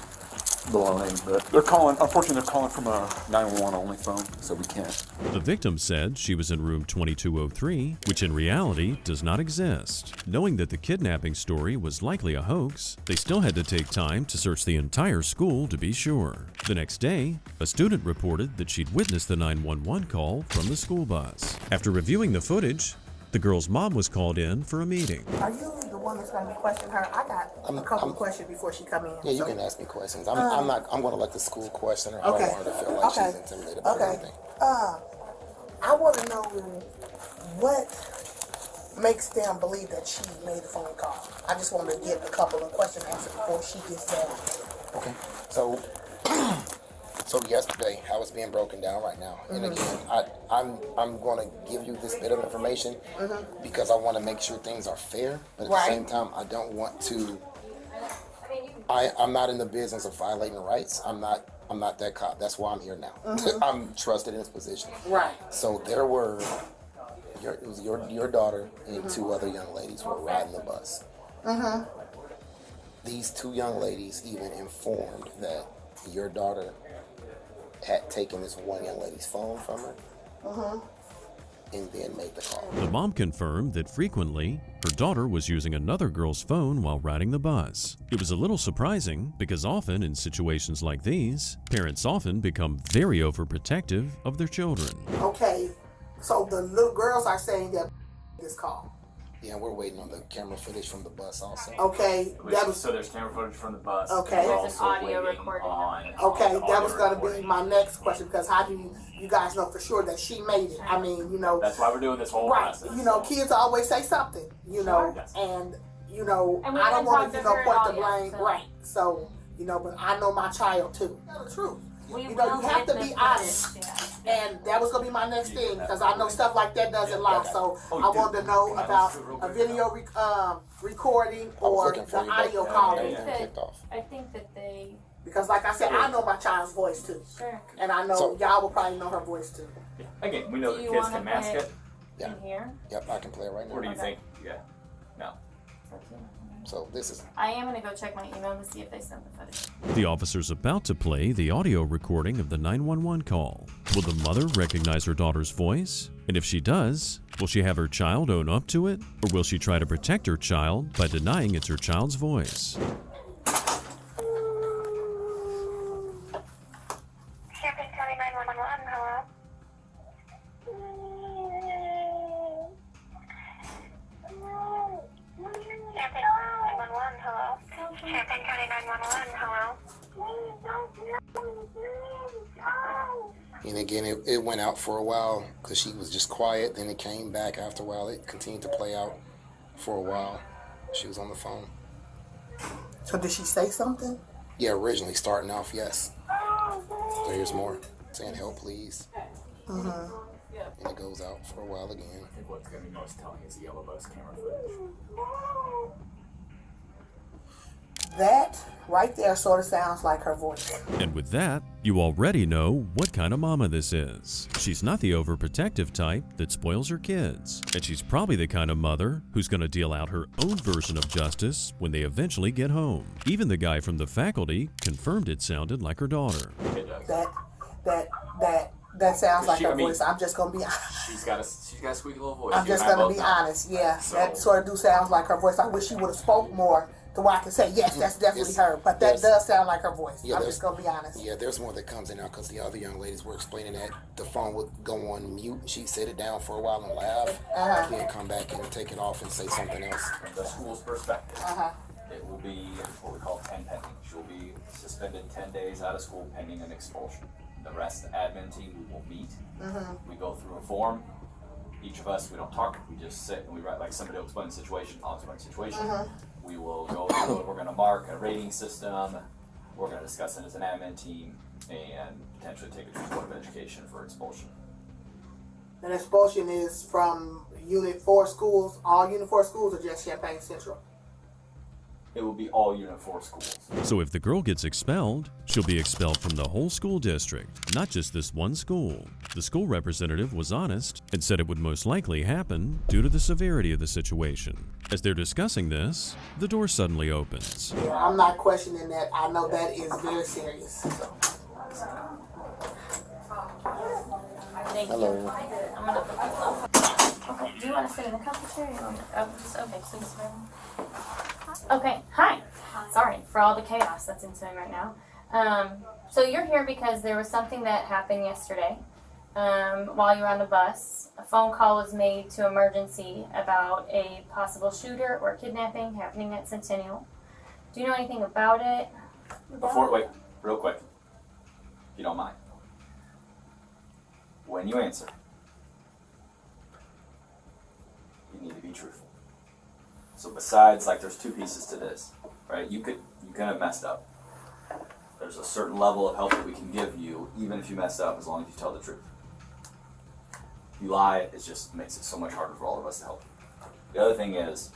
baloney, but they're calling. Unfortunately, they're calling from a 911 only phone, so we can't. The victim said she was in room 2203, which in reality does not exist. Knowing that the kidnapping story was likely a hoax, they still had to take time to search the entire school to be sure. The next day, a student reported that she'd witnessed the 911 call from the school bus. After reviewing the footage, the girl's mom was called in for a meeting. Are you the one that's going to be questioning her? I got a couple questions before she come in. Yeah, you can ask me questions. I'm going to let the school question her. I don't want her to feel like she's intimidated by anything. I want to know what makes them believe that she made a phone call. I just want to get a couple of questions answered before she gets there. Okay. So yesterday, I was being broken down right now. And again, I'm going to give you this bit of information because I want to make sure things are fair. But at the same time, I don't want to... I'm not in the business of violating rights. I'm not that cop. That's why I'm here now. I'm trusted in this position. Right. So there were... It was your daughter and two other young ladies were riding the bus. These two young ladies even informed that your daughter had taken this one young lady's phone from her and then made the call. The mom confirmed that frequently, her daughter was using another girl's phone while riding the bus. It was a little surprising because often in situations like these, parents often become very overprotective of their children. Okay, so the little girls are saying that this call. Yeah, we're waiting on the camera footage from the bus also. Okay, so there's camera footage from the bus. Okay. There's an audio recording. Okay, that was going to be my next question because how do you guys know for sure that she made it? I mean, That's why we're doing this whole process. Kids always say something, and I don't want to, point the blame. Right. So, but I know my child too. Tell the truth. You have to be honest. And that was going to be my next thing because I know stuff like that doesn't lie. So I wanted to know about a video recording or the audio call. I think that they... Because like I said, I know my child's voice too. Sure. And I know y'all will probably know her voice too. Again, we know that kids can mask it. Yeah. Here? Yep, I can play it right now. What do you think? Yeah. No. So this is... I am going to go check my email to see if they sent the footage. The officer's about to play the audio recording of the 911 call. Will the mother recognize her daughter's voice? And if she does, will she have her child own up to it? Or will she try to protect her child by denying it's her child's voice? Champaign County 911, hello? Champaign County 911, hello? And again, it went out for a while because she was just quiet. Then it came back after a while. It continued to play out for a while. She was on the phone. So did she say something? Yeah, originally starting off, yes. So here's more. Saying help, please. Mm-hmm. And it goes out for a while again. I think what's going to be most telling is the yellow bus camera footage. That right there sort of sounds like her voice. And with that, you already know what kind of mama this is. She's not the overprotective type that spoils her kids. And she's probably the kind of mother who's going to deal out her own version of justice when they eventually get home. Even the guy from the faculty confirmed it sounded like her daughter. That sounds like her voice. I'm just gonna be honest. She's got a squeaky little voice. I'm just gonna be honest. Yeah, that sort of do sounds like her voice. I wish she would have spoke more to where I can say yes, that's definitely her. But that does sound like her voice. Yeah, I'm just gonna be honest. Yeah, there's more that comes in now because the other young ladies were explaining that the phone would go on mute. She'd sit it down for a while and laugh, then come back and take it off and say something else. From the school's perspective, it will be what we call 10 pending. She'll be suspended 10 days out of school pending an expulsion. The rest of the admin team, we will meet. We go through a form. Each of us, we don't talk, we just sit and we write, like somebody will explain the situation, I'll explain the situation. We will go through it, we're going to mark a rating system, we're going to discuss it as an admin team, and potentially take it to the Board of Education for expulsion. And expulsion is from Unit 4 schools, all Unit 4 schools, or just Champaign Central? It will be all Unit 4 schools. So if the girl gets expelled, she'll be expelled from the whole school district, not just this one school. The school representative was honest and said it would most likely happen due to the severity of the situation. As they're discussing this, the door suddenly opens. Yeah, I'm not questioning that. I know that is very serious. Thank Hello. you. Okay, do you want to sit in the cafeteria? Okay, please. Okay, hi. Sorry for all the chaos that's ensuing right now. So you're here because there was something that happened yesterday while you were on the bus. A phone call was made to emergency about a possible shooter or kidnapping happening at Centennial. Do you know anything about it? Wait, real quick, if you don't mind. When you answer, you need to be truthful. So besides, like, there's two pieces to this, right? You could have messed up. There's a certain level of help that we can give you, even if you mess up, as long as you tell the truth. If you lie, it just makes it so much harder for all of us to help you. The other thing is,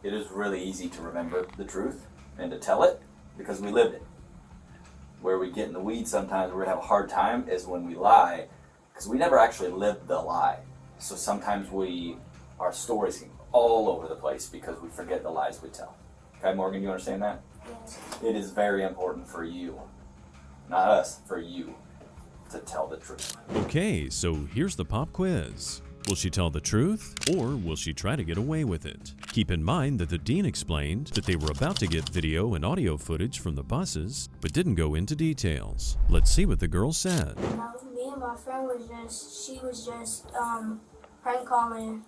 it is really easy to remember the truth and to tell it because we lived it. Where we get in the weeds sometimes, where we have a hard time, is when we lie, because we never actually lived the lie. So sometimes our stories can all over the place because we forget the lies we tell. Okay, Morgan, you understand that? Yes. It is very important for you, not us, for you, to tell the truth. Okay, so here's the pop quiz. Will she tell the truth, or will she try to get away with it? Keep in mind that the dean explained that they were about to get video and audio footage from the buses, but didn't go into details. Let's see what the girl said. Me and my friend she was just prank calling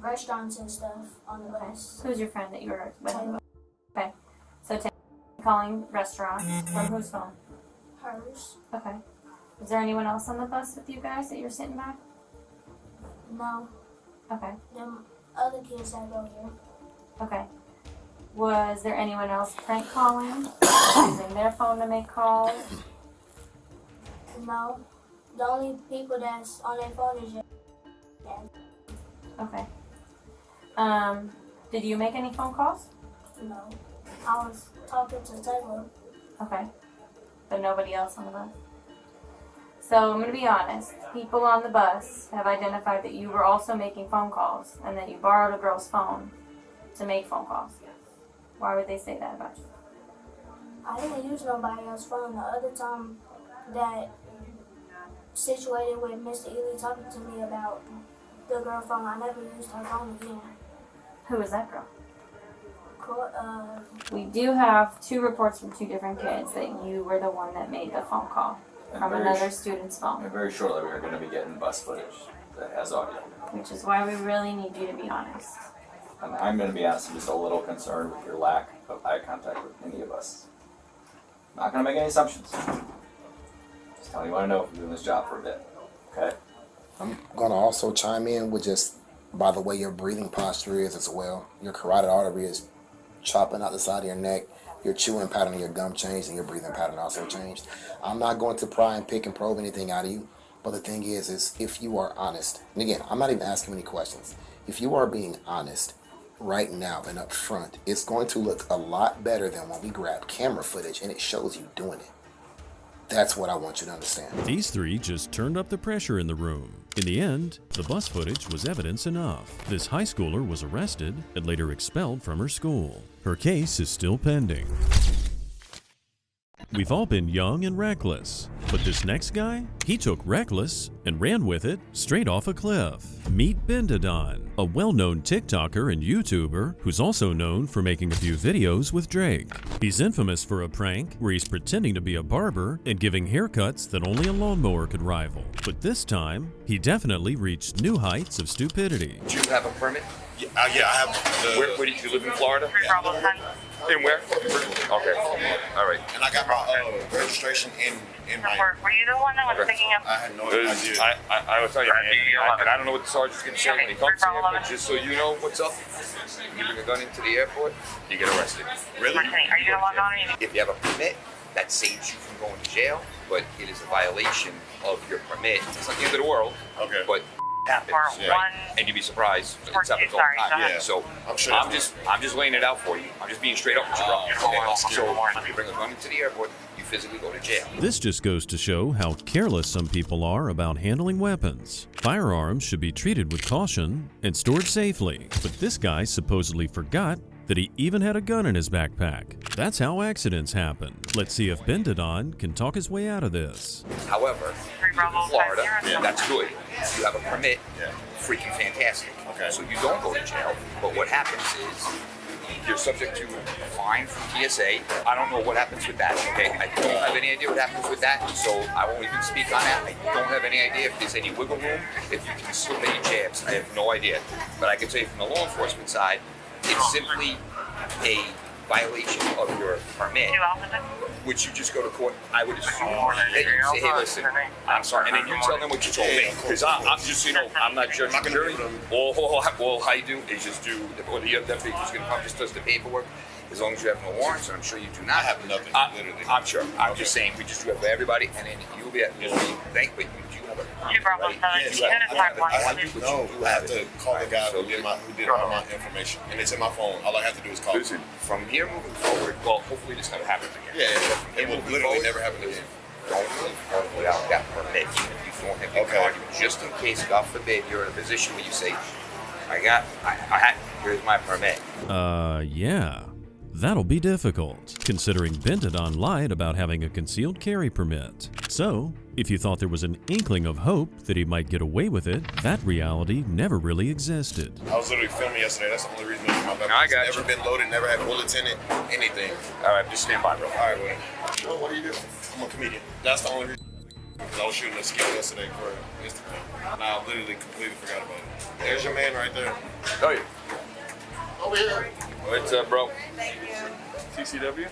restaurants and stuff on the bus. Who's your friend that you were with? Okay. So calling restaurants from whose phone? Hers. Okay. Is there anyone else on the bus with you guys that you're sitting by? No. Okay. Them other kids that go here. Okay. Was there anyone else prank calling? Using their phone to make calls? No. The only people that's on their phone is your dad. Okay. Did you make any phone calls? No. I was talking to Taylor. Okay. But nobody else on the bus? So I'm going to be honest. People on the bus have identified that you were also making phone calls and that you borrowed a girl's phone to make phone calls. Why would they say that about you? I didn't use nobody else's phone. The other time that situated with Mr. Ely talking to me about the girl phone, I never used her phone again. Who is that girl? We do have 2 reports from 2 different kids that you were the one that made the phone call from another student's phone. And very shortly we are going to be getting bus footage that has audio. Which is why we really need you to be honest. And I'm going to be honest, I'm just a little concerned with your lack of eye contact with any of us. Not going to make any assumptions. Tell me you want to know if I'm doing this job for a bit. Okay? I'm gonna also chime in with just by the way your breathing posture is as well. Your carotid artery is chopping out the side of your neck. Your chewing pattern of your gum changed and your breathing pattern also changed. I'm not going to pry and pick and probe anything out of you, but the thing is if you are honest, and again, I'm not even asking any questions. If you are being honest right now and up front, it's going to look a lot better than when we grab camera footage and it shows you doing it. That's what I want you to understand. These three just turned up the pressure in the room. In the end, the bus footage was evidence enough. This high schooler was arrested and later expelled from her school. Her case is still pending. We've all been young and reckless, but this next guy, he took reckless and ran with it straight off a cliff. Meet Bendadon, a well-known TikToker and YouTuber who's also known for making a few videos with Drake. He's infamous for a prank where he's pretending to be a barber and giving haircuts that only a lawnmower could rival. But this time, he definitely reached new heights of stupidity. Do you have a permit? Yeah, I have. Where do you live in Florida? In where? Okay. All right. And I got my registration in my. Were you the one that was picking up? I had no idea. I will tell you, and I don't know what the sergeant's going to say when he comes here, but just so you know what's up, you bring a gun into the airport, you get arrested. Really? Are you going to log on? If you have a permit, that saves you from going to jail, but it is a violation of your permit. It's not the end of the world. Okay. But happens, right? And you'd be surprised. It happens all the time. Yeah. So I'm just laying it out for you. I'm just being straight up with you, bro. So if you bring a gun into the airport, you physically go to jail. This just goes to show how careless some people are about handling weapons. Firearms should be treated with caution and stored safely, but this guy supposedly forgot that he even had a gun in his backpack. That's how accidents happen. Let's see if Bendadon can talk his way out of this. However, in Florida, that's good. You have a permit, freaking fantastic. Okay. So you don't go to jail, but what happens is you're subject to a fine from TSA. I don't know what happens with that, okay? I don't have any idea what happens with that, so I won't even speak on that. I don't have any idea if there's any wiggle room, if you can slip any jabs. I have no idea. But I can say from the law enforcement side, it's simply a violation of your permit, which you just go to court. I would assume that you say, hey, listen, I'm sorry, and then you tell them what you told me. Because I'm just, I'm not judge and jury. All I do is just do, or the deputy who's going to come just does the paperwork. As long as you have no warrants, and I'm sure you do not have nothing, literally. I'm sure. I'm just saying, we just do it for everybody, and then you'll be thankful. I have to call the guy who did all my information, and it's in my phone. All I have to do is call. Listen, from here moving forward, well, hopefully this never happens again. Yeah, it will literally never happen again. Don't leave without that permit, even if you don't have your argument. Just in case, God forbid, you're in a position where you say, here's my permit. Yeah. That'll be difficult, considering Bendadon lied about having a concealed carry permit. So, if you thought there was an inkling of hope that he might get away with it, that reality never really existed. I was literally filming yesterday. That's the only reason my weapon's never been loaded, never had bullets in it, anything. All right, just stand by, bro. All right, well, what do you do? I'm a comedian. That's the only reason. I was shooting a skit yesterday for Instagram, and I literally completely forgot about it. There's your man right there. Oh, yeah. Over here. What's up, bro? CCW?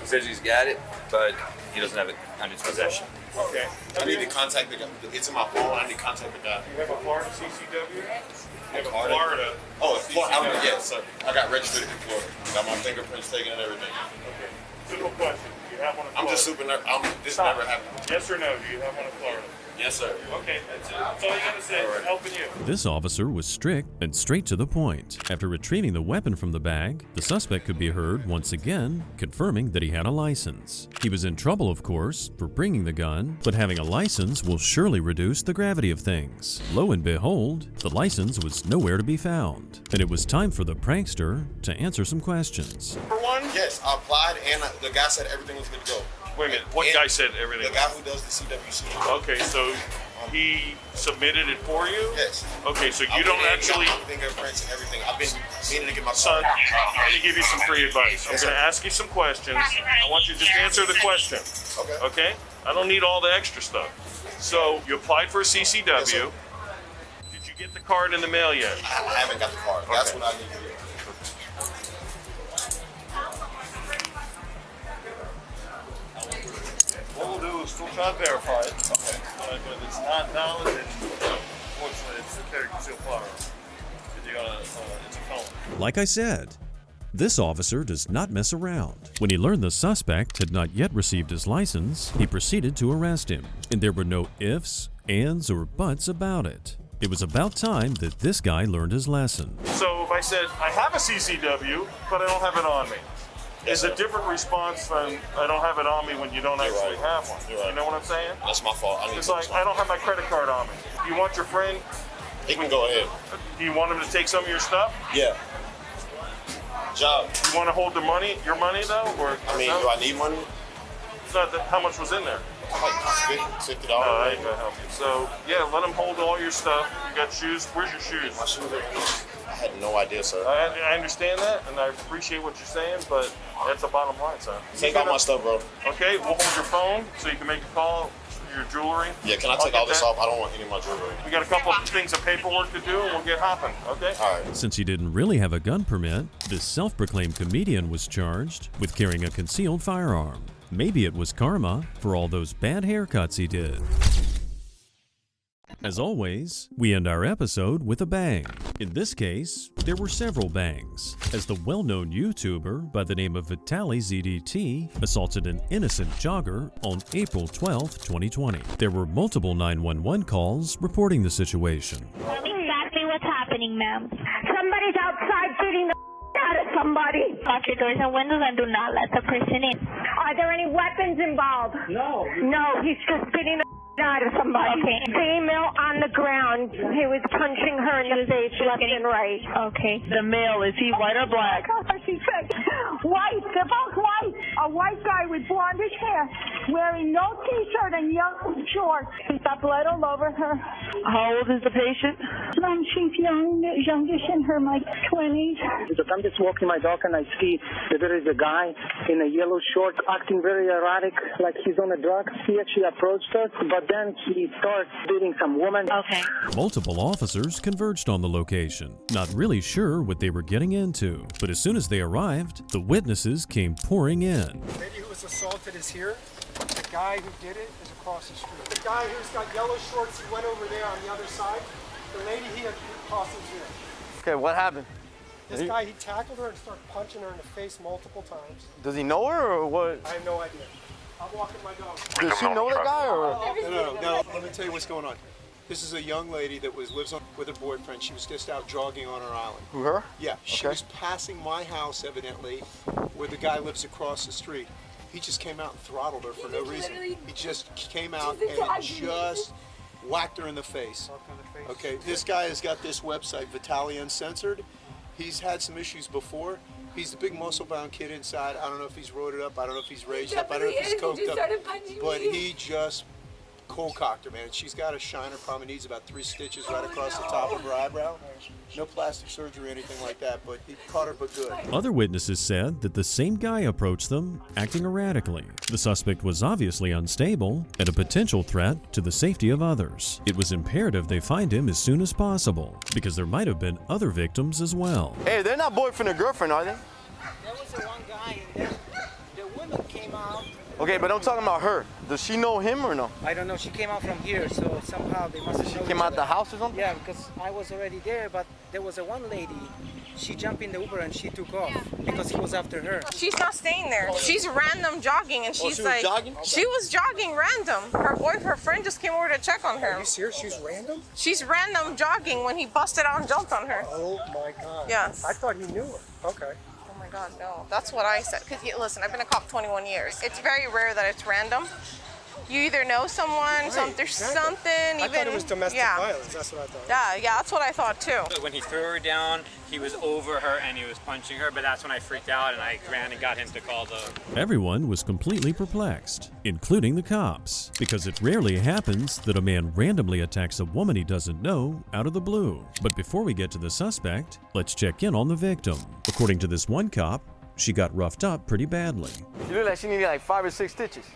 He says he's got it, but he doesn't have it on his possession. Okay. I need to contact the guy. It's in my phone. I need to contact the guy. You have a Florida CCW? You have a Florida. Oh, it's Florida. Yes, sir. I got registered in Florida. Got my fingerprints taken and everything. Okay. Simple question. Do you have one in Florida? I'm just super nervous. This never happened. Yes or no? Do you have one in Florida? Yes, sir. Okay, that's it. That's all you gotta say. I'm helping you. This officer was strict and straight to the point. After retrieving the weapon from the bag, the suspect could be heard once again confirming that he had a license. He was in trouble, of course, for bringing the gun, but having a license will surely reduce the gravity of things. Lo and behold, the license was nowhere to be found, and it was time for the prankster to answer some questions. For one? Yes, I applied, and the guy said everything was good to go. Wait a minute, what guy said everything? The guy who does the CWC. Okay, so he submitted it for you? Yes. Okay, so you don't actually... fingerprints and everything. I've been meaning to get my son. I'm going to give you some free advice. I'm going to ask you some questions. I want you to just answer the question. Okay. Okay? I don't need all the extra stuff. So, you applied for a CCW. Yes, sir. Did you get the card in the mail yet? I haven't got the card. Okay. That's what I need to do. What we'll do is we'll try to verify it. Okay. But if it's not valid, then unfortunately it's a carry concealed firearm. It's a felony. Like I said, this officer does not mess around. When he learned the suspect had not yet received his license, he proceeded to arrest him, and there were no ifs, ands, or buts about it. It was about time that this guy learned his lesson. So if I said, I have a CCW, but I don't have it on me, is a different response than I don't have it on me when you don't actually have one. You know what I'm saying? That's my fault. It's like, I don't have my credit card on me. You want your friend? He can go ahead. Do you want him to take some of your stuff? Yeah. Job. You want to hold your money though? Or I mean, no? do I need money? It's not that, how much was in there? Like $50. No, I ain't gonna help you. So, yeah, let him hold all your stuff. You got shoes? Where's your shoes? My shoes are... I had no idea, sir. I understand that, and I appreciate what you're saying, but that's the bottom line, sir. Take out my stuff, bro. Okay, we'll hold your phone so you can make a call. Your jewelry. Yeah, can I take all this off? I don't want any of my jewelry. We got a couple of things of paperwork to do, and we'll get hopping, okay? All right. Since he didn't really have a gun permit, this self-proclaimed comedian was charged with carrying a concealed firearm. Maybe it was karma for all those bad haircuts he did. As always, we end our episode with a bang. In this case, there were several bangs, as the well-known YouTuber by the name of Vitaly ZDT assaulted an innocent jogger on April 12, 2020. There were multiple 911 calls reporting the situation. Exactly what's happening, ma'am. Somebody's outside beating the out of somebody. Lock your doors and windows and do not let the person in. Are there any weapons involved? No. No, he's just beating the out of somebody. Okay. Female on the ground. He was punching her in the face left and right. Okay. The male, is he white or black? She said, white. They're both white. A white guy with blondish hair, wearing no t-shirt and yellow shorts. He's got blood all over her. How old is the patient? She's youngish in her like 20s. I'm just walking my dog and I see that there is a guy in a yellow short acting very erratic, like he's on a drug. He actually approached us, but then he starts beating some woman. Okay. Multiple officers converged on the location, not really sure what they were getting into. But as soon as they arrived, the witnesses came pouring in. The lady who was assaulted is here. The guy who did it is across the street. The guy who's got yellow shorts, he went over there on the other side. The lady he crosses here. Okay, what happened? This guy, he tackled her and started punching her in the face multiple times. Does he know her or what? I have no idea. I'm walking my dog. Does she know the guy or? No. Let me tell you what's going on. This is a young lady that lives with her boyfriend. She was just out jogging on her island. Who, her? Yeah. She was passing my house, evidently, where the guy lives across the street. He just came out and throttled her for no reason. He just came out and just whacked her in the face. Okay, this guy has got this website, Vitaly Uncensored. He's had some issues before. He's a big muscle-bound kid inside. I don't know if he's roided up. I don't know if he's raged up. I don't know if he's coked up. But he just cold-cocked her, man. She's got a shiner, probably needs about 3 stitches right across the top of her eyebrow. No plastic surgery or anything like that, but he caught her but good. Other witnesses said that the same guy approached them, acting erratically. The suspect was obviously unstable and a potential threat to the safety of others. It was imperative they find him as soon as possible, because there might have been other victims as well. Hey, they're not boyfriend or girlfriend, are they? There was a one guy and then the woman came out. Okay, but I'm talking about her. Does she know him or no? I don't know. She came out from here, so somehow they must have known. She came out the house or something? Yeah, because I was already there, but there was a one lady. She jumped in the Uber and she took off because he was after her. She's not staying there. She's random jogging, and she's she was like, jogging? She was jogging random. Her friend just came over to check on her. Are you serious? She's random? She's random jogging when he busted out and jumped on her. Oh my God. Yes. I thought he knew her. Okay. Oh my God, no. That's what I said. Because listen, I've been a cop 21 years. It's very rare that it's random. You either know someone, there's something. I thought it was domestic violence. That's what I thought. Yeah, that's what I thought too. When he threw her down, he was over her and he was punching her, but that's when I freaked out and I ran and got him to call the... Everyone was completely perplexed, including the cops, because it rarely happens that a man randomly attacks a woman he doesn't know out of the blue. But before we get to the suspect, let's check in on the victim. According to this one cop, she got roughed up pretty badly. She looked like she needed like 5 or 6 stitches.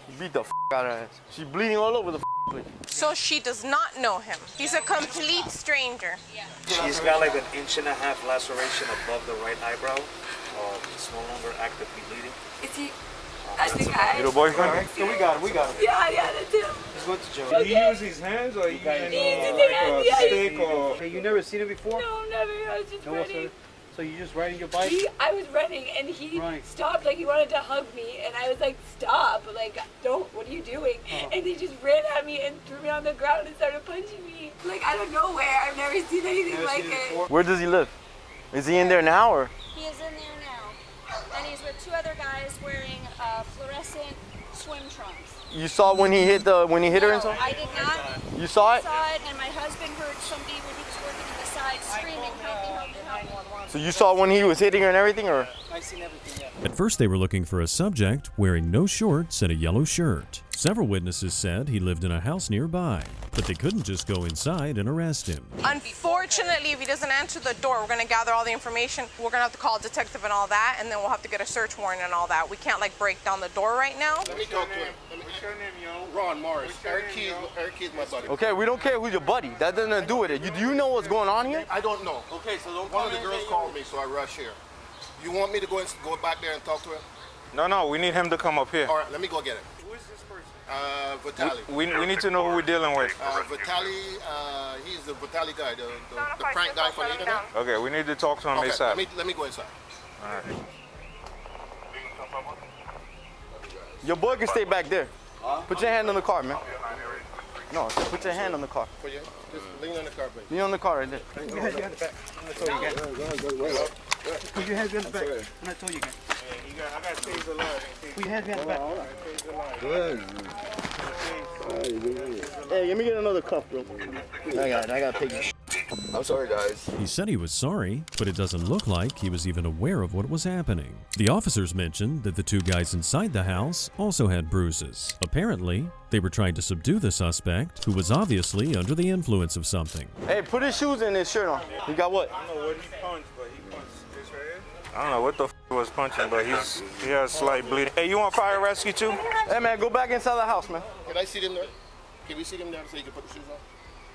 He beat the out of her ass. She's bleeding all over the place. So she does not know him. He's a complete stranger. She's got like an 1.5 inch laceration above the right eyebrow. It's no longer actively bleeding. Is he That's the guy. Your boyfriend? Alright, so we got him. Yeah, that's him. He's going to jail. Okay. He uses his hands or he uses hands, yeah. stick or... Hey, you never seen him before? No, never. I was just running. So you just riding your bike? I was running and he stopped, like he wanted to hug me, and I was like, stop, like, don't, what are you doing? And he just ran at me and threw me on the ground and started punching me. Like, out of nowhere. I've never seen anything like it. Where does he live? Is he in there now or? He is in there now, and he's with 2 other guys wearing fluorescent swim trunks. You saw when he hit her and something? I did not. You saw it? I saw it, and my husband heard somebody when he was working on the side screaming, help me, help me, help me. So you saw when he was hitting her and everything, or? I seen everything, yeah. At first they were looking for a subject wearing no shorts and a yellow shirt. Several witnesses said he lived in a house nearby, but they couldn't just go inside and arrest him. Unfortunately, if he doesn't answer the door, we're going to gather all the information. We're going to have to call a detective and all that, and then we'll have to get a search warrant and all that. We can't, like, break down the door right now. Let me talk to him. What's your name, yo? Ron Morris. Eric Key's my buddy. Okay, we don't care who's your buddy. That doesn't do with it. Do you know what's going on here? I don't know. Okay, so don't One of the girls called me, so I rushed here. You want me to go back there and talk to him? No, we need him to come up here. All right, let me go get him. Who is this person? Vitaly. We need to know who we're dealing with. Vitaly, he's the Vitaly guy, the prank guy from the internet. Okay, we need to talk to him ASAP. Let me go inside. All right. Your boy can stay back there. Put your hand on the car, man. No, put your hand on the car. Just lean on the car, please. Lean on the car right there. Put your hands behind the back. I'm gonna tell you again. Put your hands behind the back. I'm gonna tell you again. I got to change the line. Put your hands behind the back. Hey, let me get another cup, bro. I got to take it. I'm sorry, guys. He said he was sorry, but it doesn't look like he was even aware of what was happening. The officers mentioned that the 2 guys inside the house also had bruises. Apparently, they were trying to subdue the suspect, who was obviously under the influence of something. Hey, put his shoes and his shirt on. He got what? I don't know what he punched, but he punched this right here. I don't know what the he was punching, but he has slight bleeding. Hey, you want fire rescue too? Hey, man, go back inside the house, man. Can I see them there? Can we see them there so you can put the shoes on?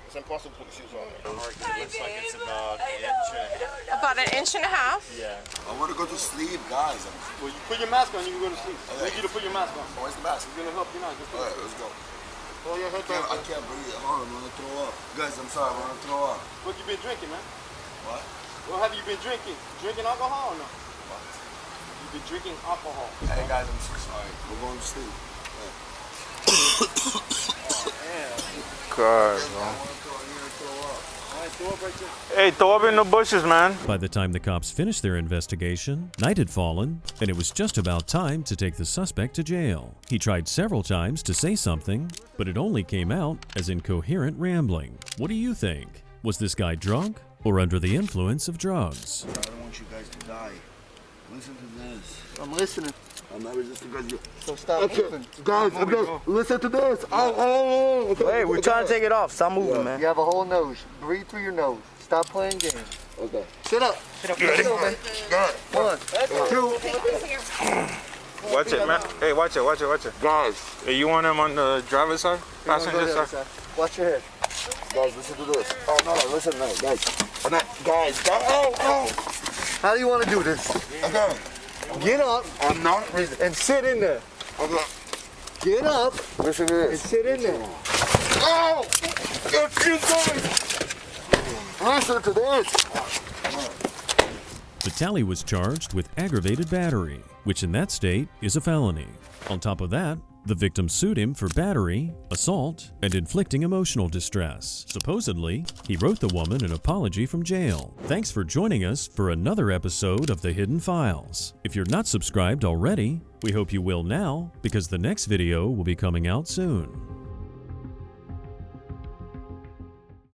It's impossible to put the shoes on. It looks like it's about an inch and a half. About an inch and a half? Yeah. I want to go to sleep, guys. Well, you put your mask on, you can go to sleep. I need you to put your mask on. Where's the mask? It's going to help you now. All right, let's go. I can't breathe. Hold on, I'm going to throw up. Guys, I'm sorry, I'm going to throw up. What you been drinking, man? What? What have you been drinking? Drinking alcohol or no? What? You've been drinking alcohol. Hey, guys, I'm so sorry. We're going to sleep. God, bro. Hey, throw up in the bushes, man. By the time the cops finished their investigation, night had fallen, and it was just about time to take the suspect to jail. He tried several times to say something, but it only came out as incoherent rambling. What do you think? Was this guy drunk or under the influence of drugs? I don't want you guys to die. Listen to this. I'm listening. I'm not resisting because So stop moving. Guys, listen to this. Hey, we're trying to take it off. Stop moving, man. You have a whole nose. Breathe through your nose. Stop playing games. Okay. Sit up. You ready? Man. Got it. 1, 2. Watch it, man. Hey, watch it. Guys. Hey, you want him on the driver's side? Passenger side? Watch your head. Guys, listen to this. Oh, no, listen, no, guys. How do you want to do this? Okay. Get up. I'm not. And sit in there. Okay. Get up. Listen to this. And sit in there. Oh! Get you guys! Listen to this. Vitaly was charged with aggravated battery, which in that state is a felony. On top of that, the victim sued him for battery, assault, and inflicting emotional distress. Supposedly, he wrote the woman an apology from jail. Thanks for joining us for another episode of The Hidden Files. If you're not subscribed already, we hope you will now, because the next video will be coming out soon.